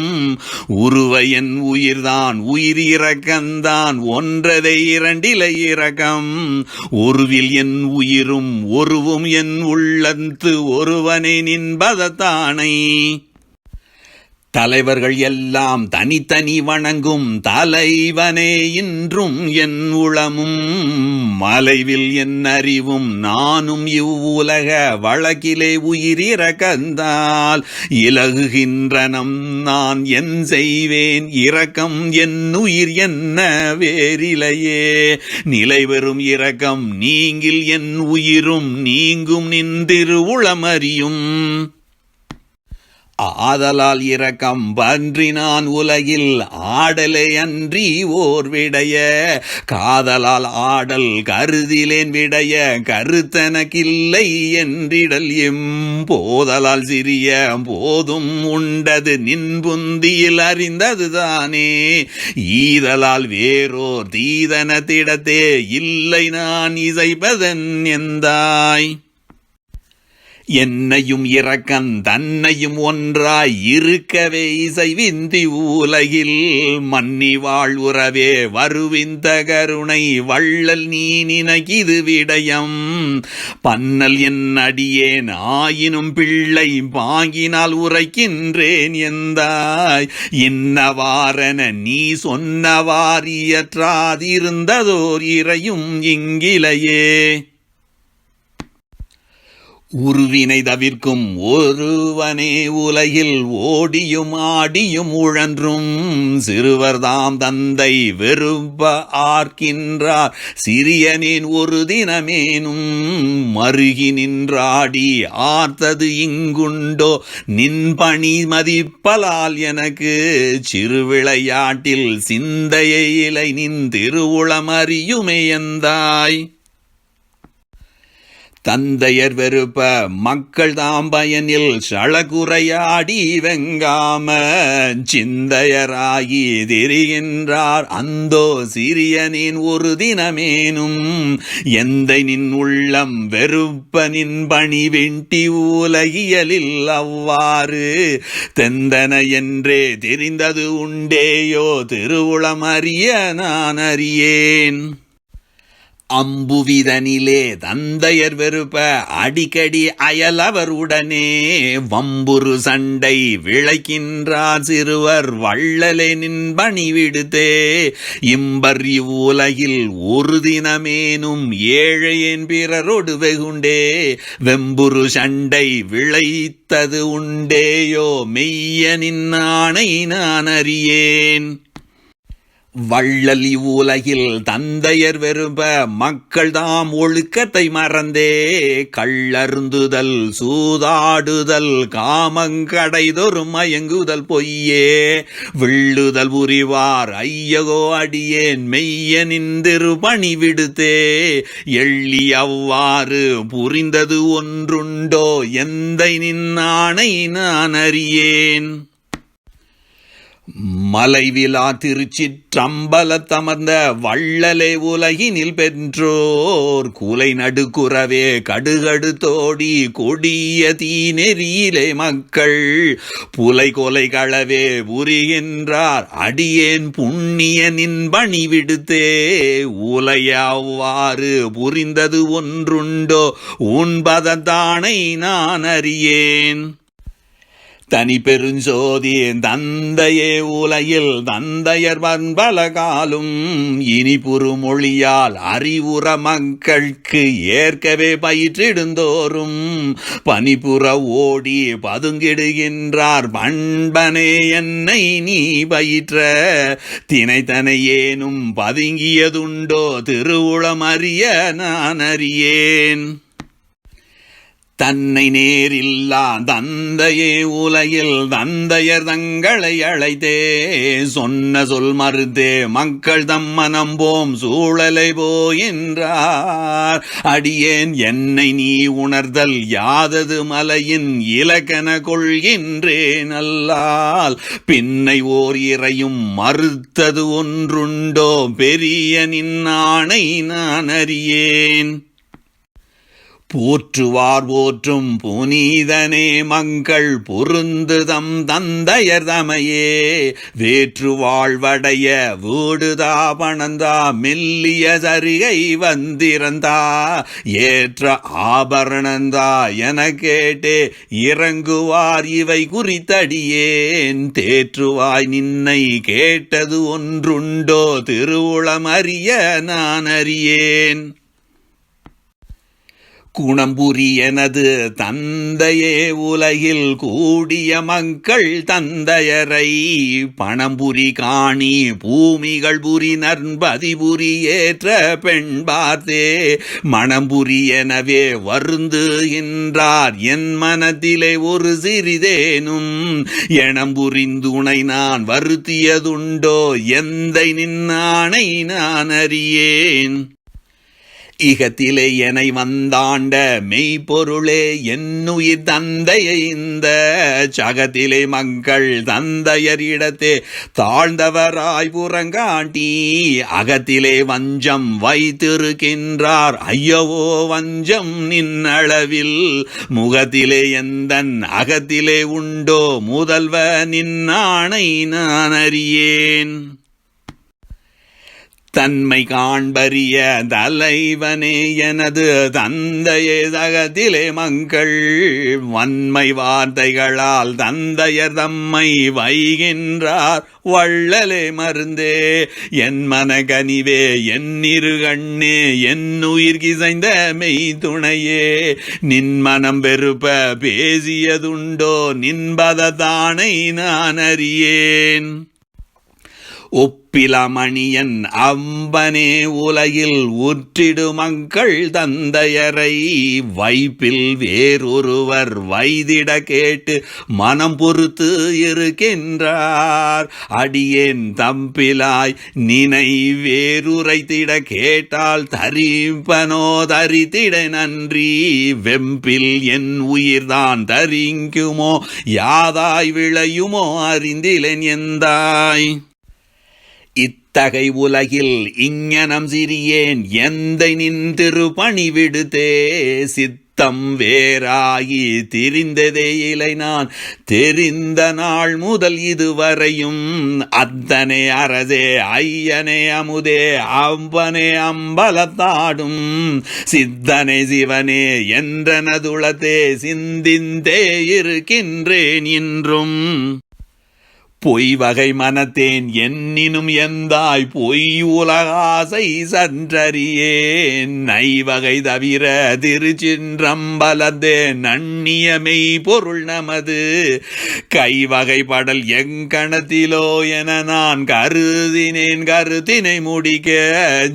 Speaker 2: உருவ என் உயிர்தான் உயிர் இரக்கந்தான் ஒன்றதை இரண்டிலை இரக்கம் ஒருவில் என் உயிரும் ஒருவும் என் உள்ளத்து ஒருவனை நின்பதத்தானை தலைவர்கள் எல்லாம் தனித்தனி வணங்கும் தலைவனே இன்றும் என் உளமும் மலைவில் என் அறிவும் நானும் இவ்வுலக வழக்கிலே உயிரிறக்கந்தால் இலகுகின்றனம் நான் என் செய்வேன் இரக்கம் என் உயிர் என்ன வேறிலையே நிலைவரும் இரக்கம் நீங்கில் என் உயிரும் நீங்கும் நின்றிருவுளமறியும் ஆதலால் இரக்கம் பன்றி நான் உலகில் ஆடலே அன்றி ஓர் விடைய காதலால் ஆடல் கருதிலேன் விடைய கருத்தனக்கில்லை என்றிடல் போதலால் சிறிய போதும் உண்டது நின்புந்தியில் அறிந்ததுதானே ஈதலால் வேறோர் தீதனத்திடத்தே இல்லை நான் இசைப்பதன் எந்தாய் என்னையும் இரக்கன் தன்னையும் ஒன்றாய் இருக்கவே இசைவிந்தி உலகில் மன்னி வாழ்வுறவே வருவிந்த கருணை வள்ளல் நீ நினைக்கிது விடயம் பன்னல் என் அடியேன் ஆயினும் பிள்ளை பாங்கினால் உரைக்கின்றேன் எந்தாய் இன்னவாறென நீ சொன்னவாறியற்றாதிருந்ததோர் இறையும் இங்கிலையே உருவினை தவிர்க்கும் ஒருவனே உலகில் ஓடியும் ஆடியும் உழன்றும் சிறுவர்தாம் தந்தை வெறுப்ப ஆர்க்கின்றார் சிறியனேன் ஒரு தினமேனும் மருகி நின்றாடி ஆர்த்தது இங்குண்டோ நின் பணி மதிப்பலால் எனக்கு சிறு விளையாட்டில் சிந்தையை இலை நின் திருவுளமறியுமே எந்தாய் தந்தையர் வெறுப்ப மக்கள் தாம் பயனில் சளகுறையாடி வெங்காம சிந்தையராகி திரிகின்றார் அந்தோ சிறியனின் ஒரு தினமேனும் எந்தை நின் உள்ளம் வெறுப்ப நின் பணி வெண்டி உலகியலில் அவ்வாறு தெந்தன என்றே தெரிந்தது உண்டேயோ திருவுளமறிய நான் அறியேன் அம்புவிதனிலே தந்தையர் வெறுப்ப அடிக்கடி அயலவர் உடனே வம்புரு சண்டை விளைக்கின்றார் சிறுவர் வள்ளலே நின்பணி விடுத்தே இம்பர் இவ்வுலகில் ஒரு தினமேனும் ஏழையேன் பிறரொடு வெகுண்டே வெம்புரு சண்டை விளைத்தது உண்டேயோ மெய்யனின் ஆணை நான் அறியேன் வள்ளல் இவ்வுலகில் தந்தையர் வெறுப்ப மக்கள் தாம் ஒழுக்கத்தை மறந்தே கள்ளருந்துதல் சூதாடுதல் காமங்கடைதொரு மயங்குதல் பொய்யே விள்ளுதல் புரிவார் ஐயகோ அடியேன் மெய்யனின் திருப்பணி விடுத்தே எள்ளி அவ்வாறு புரிந்தது ஒன்றுண்டோ எந்தை நின் ஆணை நான் அறியேன் மலைவிலா திருச்சிற்றம்பலத்தமர்ந்த வள்ளலே உலகினில் பெற்றோர் குலை நடுக்குறவே கடுகடு தோடி கொடிய தீநெறியிலே மக்கள் புலை கொலை களவே புரிகின்றார் அடியேன் புண்ணியனின் பணி விடுத்தே உலையவ்வாறு புரிந்தது ஒன்றுண்டோ உன்பதத்தானை நான் அறியேன் தனி பெருஞ்சோதி தந்தையே உலகில் தந்தையர் பல காலும் இனி புறுமொழியால் அறிவுற மக்களுக்கு ஏற்கவே பயிற்றிடுந்தோறும் பனிபுற ஓடி பதுங்கிடுகின்றார் பண்பனே என்னை நீ பயிற்ற தினைத்தனை ஏனும் பதுங்கியதுண்டோ திருவுளம் அறிய நான் அறியேன். தன்னை நேரில்லா தந்தையே உலகில் தந்தையர் தங்களை அழைத்தே சொன்ன சொல் மறுத்தே மக்கள் தம் மனம்போம் சூழலை போகின்றார். அடியேன் என்னை நீ உணர்தல் யாதது மலையின் இலக்கண கொள்கின்றேன் அல்லால் பின்னை ஓர் இறையும் மறுத்தது ஒன்றுண்டோ பெரிய நின்னானை நான் அறியேன். போற்றுவார் போற்றும் புனிதனே மங்கள் பொருந்துதம் தந்தையர் தமையே வேற்று வாழ்வடைய வீடுதா பணந்தா மெல்லிய சரிகை வந்திருந்தா ஏற்ற ஆபரணந்தா என கேட்டே இறங்குவார் இவை குறித்தடியேன் தேற்றுவாய் நின்னை கேட்டது ஒன்றுண்டோ திருவுளம் அறிய நான் அறியேன். குணம்புரி எனது தந்தையே உலகில் கூடிய மக்கள் தந்தையரை பணம்புரி காணி பூமிகள் புரி நற்பதிபுரி ஏற்ற பெண் பார்த்தே மணம்புரி எனவே வருந்துகின்றார் என் மனத்திலே ஒரு சிறிதேனும் எனம்புரிந்துணை நான் வருத்தியதுண்டோ எந்தை நின்னானை நான் அறியேன். இகத்திலே என்னை வந்தாண்ட மெய்ப்பொருளே என்னுயிர் தந்தையை இந்த சகத்திலே மக்கள் தந்தையரிடத்தே தாழ்ந்தவராய் புறங்காட்டி அகத்திலே வஞ்சம் வைத்திருக்கின்றார் ஐயவோ வஞ்சம் நின்னளவில் முகத்திலே எந்தன் அகத்திலே உண்டோ முதல்வ நின்னானை நான் அறியேன். தன்மை காண்பறிய தலைவனே எனது தந்தையே சகத்திலே மக்கள் வன்மை வார்த்தைகளால் தந்தையர் தம்மை வைகின்றார் வள்ளலே மருந்தே என் மனகனிவே என் இருகண்ணே என் உயிர் கிசைந்த மெய் துணையே நின் மனம் வெறுப்ப பேசியதுண்டோ நின்பததானை நான் அறியேன். ஒப்பிலமணியன் அம்பனே உலகில் உற்றிடு மக்கள் தந்தையரை வைப்பில் வேறொருவர் வைதிட கேட்டு மனம் பொறுத்து இருக்கின்றார். அடியேன் தம்பிலாய் நினை வேறுரைத்திட கேட்டால் தரிப்பனோ தரித்திட நன்றி வெம்பில் என் உயிர்தான் தரிங்குமோ யாதாய் விளையுமோ அறிந்திலேன் எந்தாய். இத்தகை உலகில் இங்ஙனம் சிறியேன் எந்தை நின் திருப்பணி விடுத்தே சித்தம் வேறாகி திரிந்ததே இலை நான் தெரிந்த நாள் முதல் இதுவரையும் அத்தனே அரசே ஐயனே அமுதே அம்பனே அம்பலத்தாடும் சித்தனே சிவனே என்றனதுளத்தே சிந்திந்தே இருக்கின்றேன் இன்றும். பொய் வகை மனத்தேன் என்னினும் எந்தாய் பொய் உலகாசை சன்றறியேன் நைவகை தவிர திருச்சின்றம்பலத்தே நன்னியமை பொருள் நமது கைவகை படல் எங்கணத்திலோ என நான் கருதினேன் கருத்தினை முடிக்க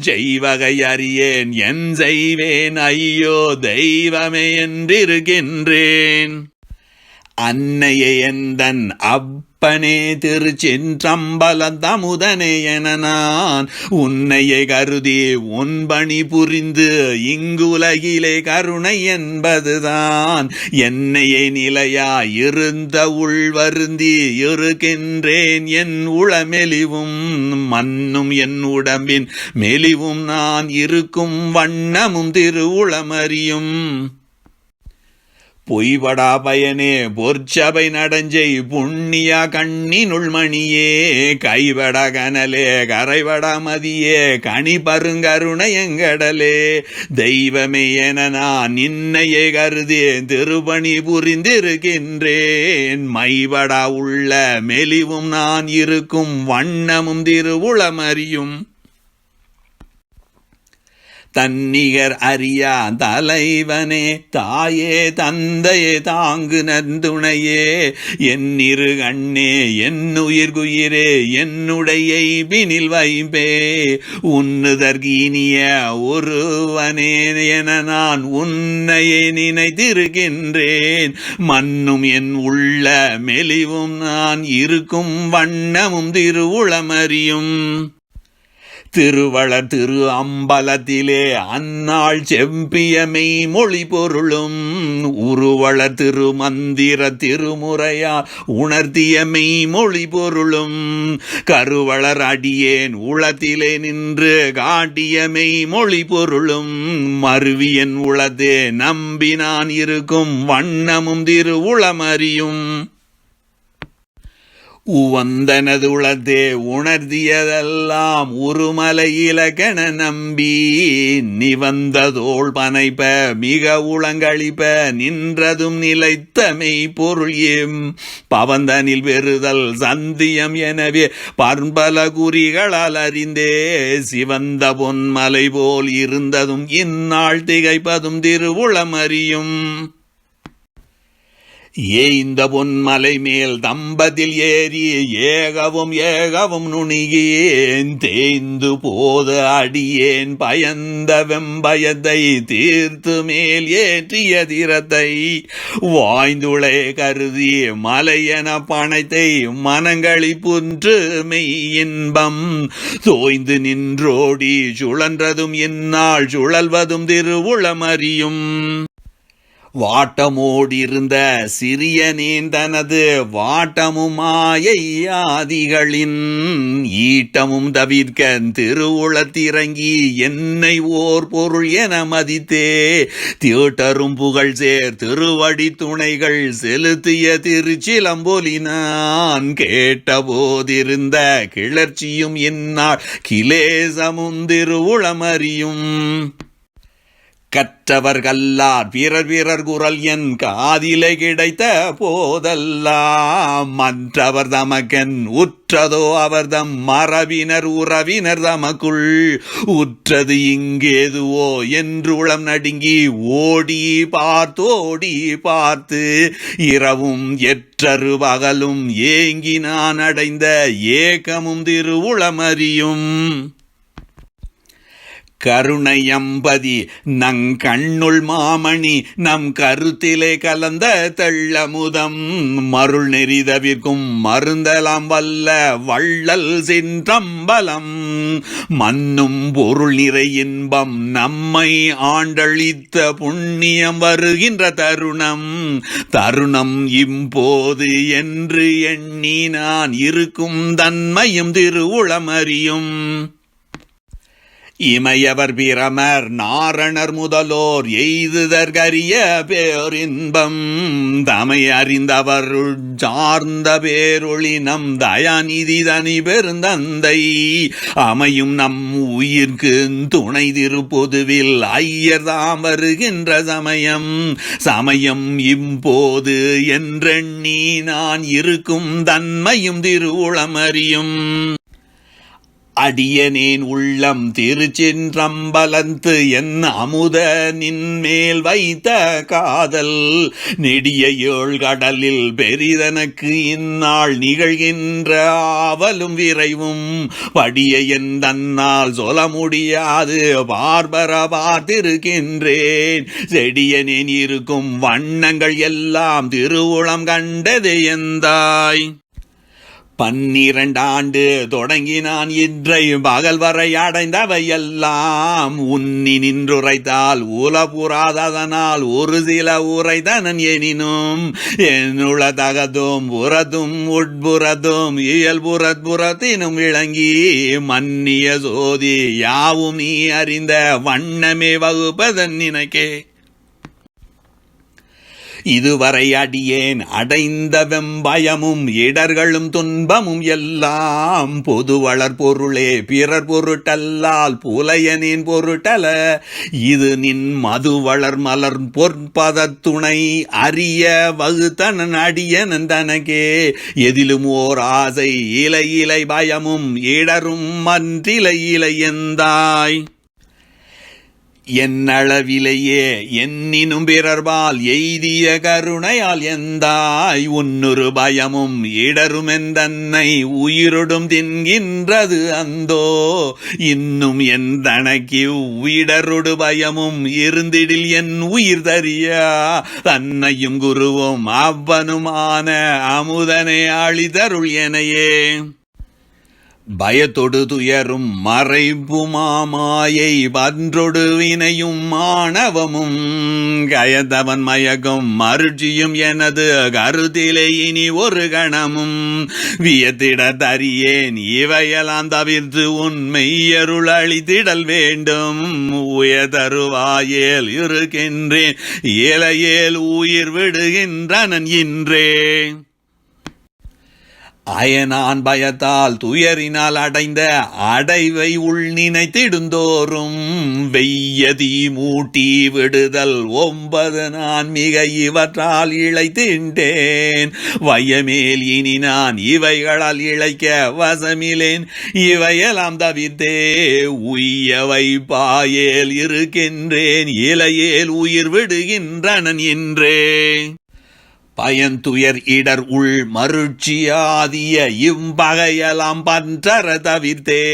Speaker 2: செய்வகை அறியேன் என் செய்வேன் ஐயோ தெய்வமே என்றிருக்கின்றேன். அன்னையே எந்தன் அப்பனே திருச்சிற்றம்பலத்தமுதனே என நான் உன்னையை கருதி உன்பணி புரிந்து இங்குலகிலே கருணை என்பதுதான் என்னையே நிலையாய் இருந்த உள்வருந்தி இருக்கின்றேன் என் உளமெலிவும் மண்ணும் என் உடம்பின் மெலிவும் நான் இருக்கும் வண்ணமும் திருவுளமறியும். பொய்படா பயனே பொற்சபை நடஞ்சை புண்ணிய கண்ணினுள் மணியே கைபட கனலே கரைபட மதியே கனி பருங்கருணையங்கடலே தெய்வமே என நான் நின்னையே கருதேன் திருப்பணி புரிந்திருக்கின்றேன் மைபடா உள்ள மெலிவும் நான் இருக்கும் வண்ணமும் திருவுளமறியும் தன்னிகர் அறியா தலைவனே தாயே தந்தையே தாங்கு நந்துணையே என்னிரு கண்ணே என்னுயிர்குயிரே என்னுடைய பினில் வைப்பே உன்னுதற்கினிய ஒருவனே என நான் உன்னையே நினைத்திருக்கின்றேன் மன்னும் என் உள்ள மெலிவும் நான் இருக்கும் வண்ணமும் திருவுளமறியும் திருவளர் திரு அம்பலத்திலே அந்நாள் செம்பியமை மொழி பொருளும் உருவளர் திருமந்திர திருமுறையா உணர்த்தியமை மொழி பொருளும் கருவளர் அடியேன் உளத்திலே நின்று காட்டியமை மொழி பொருளும் மருவியன் உளத்தே நம்பி நான் இருக்கும் வண்ணமும் திருவுளமறியும் உவந்தனது உளத்தே உணர்த்தியதெல்லாம் உருமலை இலக்கண நம்பி நிவந்ததோள் பனைப்ப மிக உளங்களிப்ப நின்றதும் நிலைத்தமை பொருள் எம் பவந்தனில் பெறுதல் சந்தியம் எனவே பற்பல குறிகளால் அறிந்தே சிவந்த பொன்மலை போல் இருந்ததும் இந்நாள் திகைப்பதும் திருவுளமறியும் இந்த பொன்மலை மேல் தம்பதில் ஏறி ஏகவும் நுணுகியேன் தேய்ந்து போது அடியேன் பயந்த வெம்பயத்தை தீர்த்து மேல் ஏற்றிய திறத்தை வாய்ந்துளை கருதி மலையென பணத்தை மனங்களி புன்று மெய் இன்பம் தோய்ந்து நின்றோடி சுழன்றதும் இந்நாள் சுழல்வதும் திருவுளமறியும் வாட்டமோடிருந்த சிறியனேன் தனது வாட்டமும் மாயையாதிகளின் ஈட்டமும் தவிர்க்க திருவுளத்திறங்கி என்னை ஓர் பொருள் என மதித்தே தீட்டரும் புகழ் சேர் திருவடி துணைகள் செலுத்திய திருச்சிலம்பொலினான் கேட்ட போதிருந்த கிளர்ச்சியும் இந்நாள் கிலேசமும் திருவுளமறியும் கற்றவர் கல்லார் வீரர் குரல் என் காதிலே கிடைத்த போதெல்லாம் மற்றவர் தமக்கன் உற்றதோ அவர்தம் மரபினர் உறவினர் தமக்குள் உற்றது இங்கேதுவோ என்று உளம் நடுங்கி ஓடி பார்த்து இரவும் எற்றரு பகலும் ஏங்கி நான் அடைந்த ஏக்கமும் திருவுளமறியும் கருணையம்பதி நங்கண்ணுள் மாமணி நம் கருத்திலே கலந்த தெள்ளமுதம் மருள் நெறிதவிற்கும் மருந்தலாம் வல்ல வள்ளல் சென்றம்பலம் மன்னும் பொருள் நிறை இன்பம் நம்மை ஆண்டளித்த புண்ணியம் வருகின்ற தருணம் இம்போது என்று எண்ணி நான் இருக்கும் தன்மையும் திருவுளமறியும் இமையவர் பிரமர் நாரணர் முதலோர் எய்துதற்கரிய பேரின்பம் தமை அறிந்தவர் சார்ந்த பேரொளி நம் தயாநிதி தனி பெருந்தந்தை அமையும் நம் உயிர்க்கு துணை திருப்பொதுவில் ஐயர் தாம் வருகின்ற சமயம் இம்போது என்றெண்ணி நான் இருக்கும் தன்மையும் திருவுளமறியும் அடியனேன் உள்ளம் திருச்சிற்றம்பலத்து என் அமுத நின்மேல் வைத்த காதல் நெடிய ஏழ் கடலில் பெரிதனக்கு இந்நாள் நிகழ்கின்ற ஆவலும் விரைவும் படிய என் தன்னால் சொல்ல முடியாது பார்த்திருக்கின்றேன் செடியனேன் இருக்கும் வண்ணங்கள் எல்லாம் திருவுளம் கண்டது எந்தாய் 12 ஆண்டு தொடங்கி நான் இன்றை பகல் வரை அடைந்தவையெல்லாம் உன்னி நின்றுரைத்தால் உலபுறாததனால் ஒரு சில உரைதனன் எனினும் என்னுள்ள தகதும் புறத்தும் உட்புறத்தும் இயல்புறத்தினும் விளங்கி மன்னிய சோதி யாவும் நீ அறிந்த வண்ணமே வகுப்பதன் நினைக்கே இதுவரை அடியேன் அடைந்த வெம்பயமும் இடர்களும் துன்பமும் எல்லாம் பொது வளர் பொருளே பிறர் பொருட்டல்லால் புலையனின் பொருட்டல. இது நின் மது வளர் மலர் பொற்பதத்துணை அறிய வகுத்தனன் அடியனன் தனக்கே. எதிலும் ஓர் ஆசை இலை இலை பயமும் இடரும் மன்றிலை இலை எந்தாய். என்னளவிலேயே என்னினும் பிறர்பால் எய்திய கருணையால் எந்தாய். உன்னொரு பயமும் இடருமென் தன்னை உயிரொடும் தின்கின்றது அந்தோ. இன்னும் என் தனக்கு உயிடரொடு பயமும் இருந்திடில் என் உயிர் தரியா. தன்னையும் குருவும் அவ்வனுமான அமுதனை அழிதருள் எனையே. பயத்தொடு துயரும் மறைப்புமாமாயை பன்றொடு வினையும் மாணவமும் கயத்தவன் மயக்கும் மருட்சியும் எனது கருத்திலே இனி ஒரு கணமும் வியத்திட தரியேன். இவையெல்லாம் தவிர்த்து உண்மையருள் அளித்திடல் வேண்டும். உயதருவாயேல் இருக்கின்றேன் இலையேல் உயிர் விடுகின்றனன் இன்றே. அயனான் பயத்தால் துயரினால் அடைந்த அடைவை உள் நினைத்திடுந்தோறும் வெய்யதி மூட்டி விடுதல் 9 நான் மிக இவற்றால் இழைத்தின்றேன். வயமேல் இனி நான் இவைகளால் இழைக்க வசமிலேன். இவையெல்லாம் தவிர்த்தே உய்யவை பாயேல் இருக்கின்றேன் இலையேல் உயிர் விடுகின்றனன் என்றே. பயந்துயர் இடர் உள் மருட்சியாதிய இம்பகையலாம் பன்றற தவிர்த்தே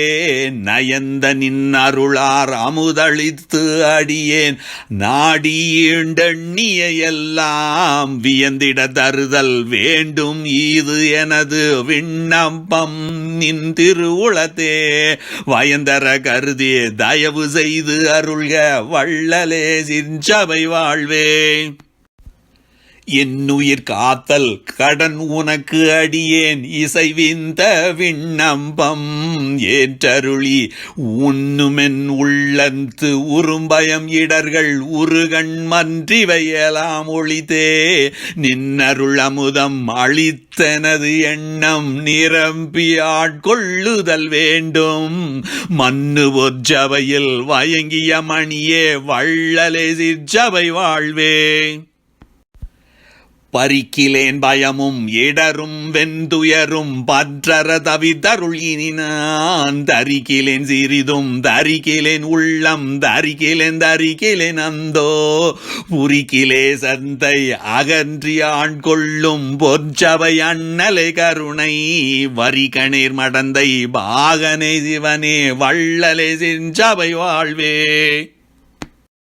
Speaker 2: நயந்த நின் அருளார் அமுதளித்து அடியேன் நாடியெண்ணிய எல்லாம் வியந்திட தருதல் வேண்டும். இது எனது விண்ணப்பம் நின் திருவுளத்தே. வயந்தர கருதே தயவு செய்து அருள்க வள்ளலே சிற்சபை வாழ்வே. என்னுயிர் காத்தல் கடன் உனக்கு அடியேன் இசைவிந்த விண்ணம்பம் ஏற்றருளி உண்ணுமென் உள்ளத்து உறும்பயம் இடர்கள் உருகண் மன்றிவையலாம் ஒளித்தே. நின்னருள் அமுதம் அளித்தனது எண்ணம் நிரம்பி ஆட்கொள்ளுதல் வேண்டும். மண்ணு பொற்சபையில் வயங்கிய மணியே வள்ளலே சிற்சபை வாழ்வே. பறிக்கிலேன் பயமும் இடரும் வெந்துயரும் பற்றற தவிதருள் இனி நான். தரிக்கிலேன் சிறிதும் தரிக்கிலேன் உள்ளம் தரிக்கிலேன் தரிக்கிலேன் அந்தோ. புரிக்கிலே சந்தை அகன்றி ஆண்கொள்ளும் பொற்சபை அண்ணலை கருணை. வரிகணேர் மடந்தை பாகனே சிவனே வள்ளலே சிற்சபை வாழ்வே.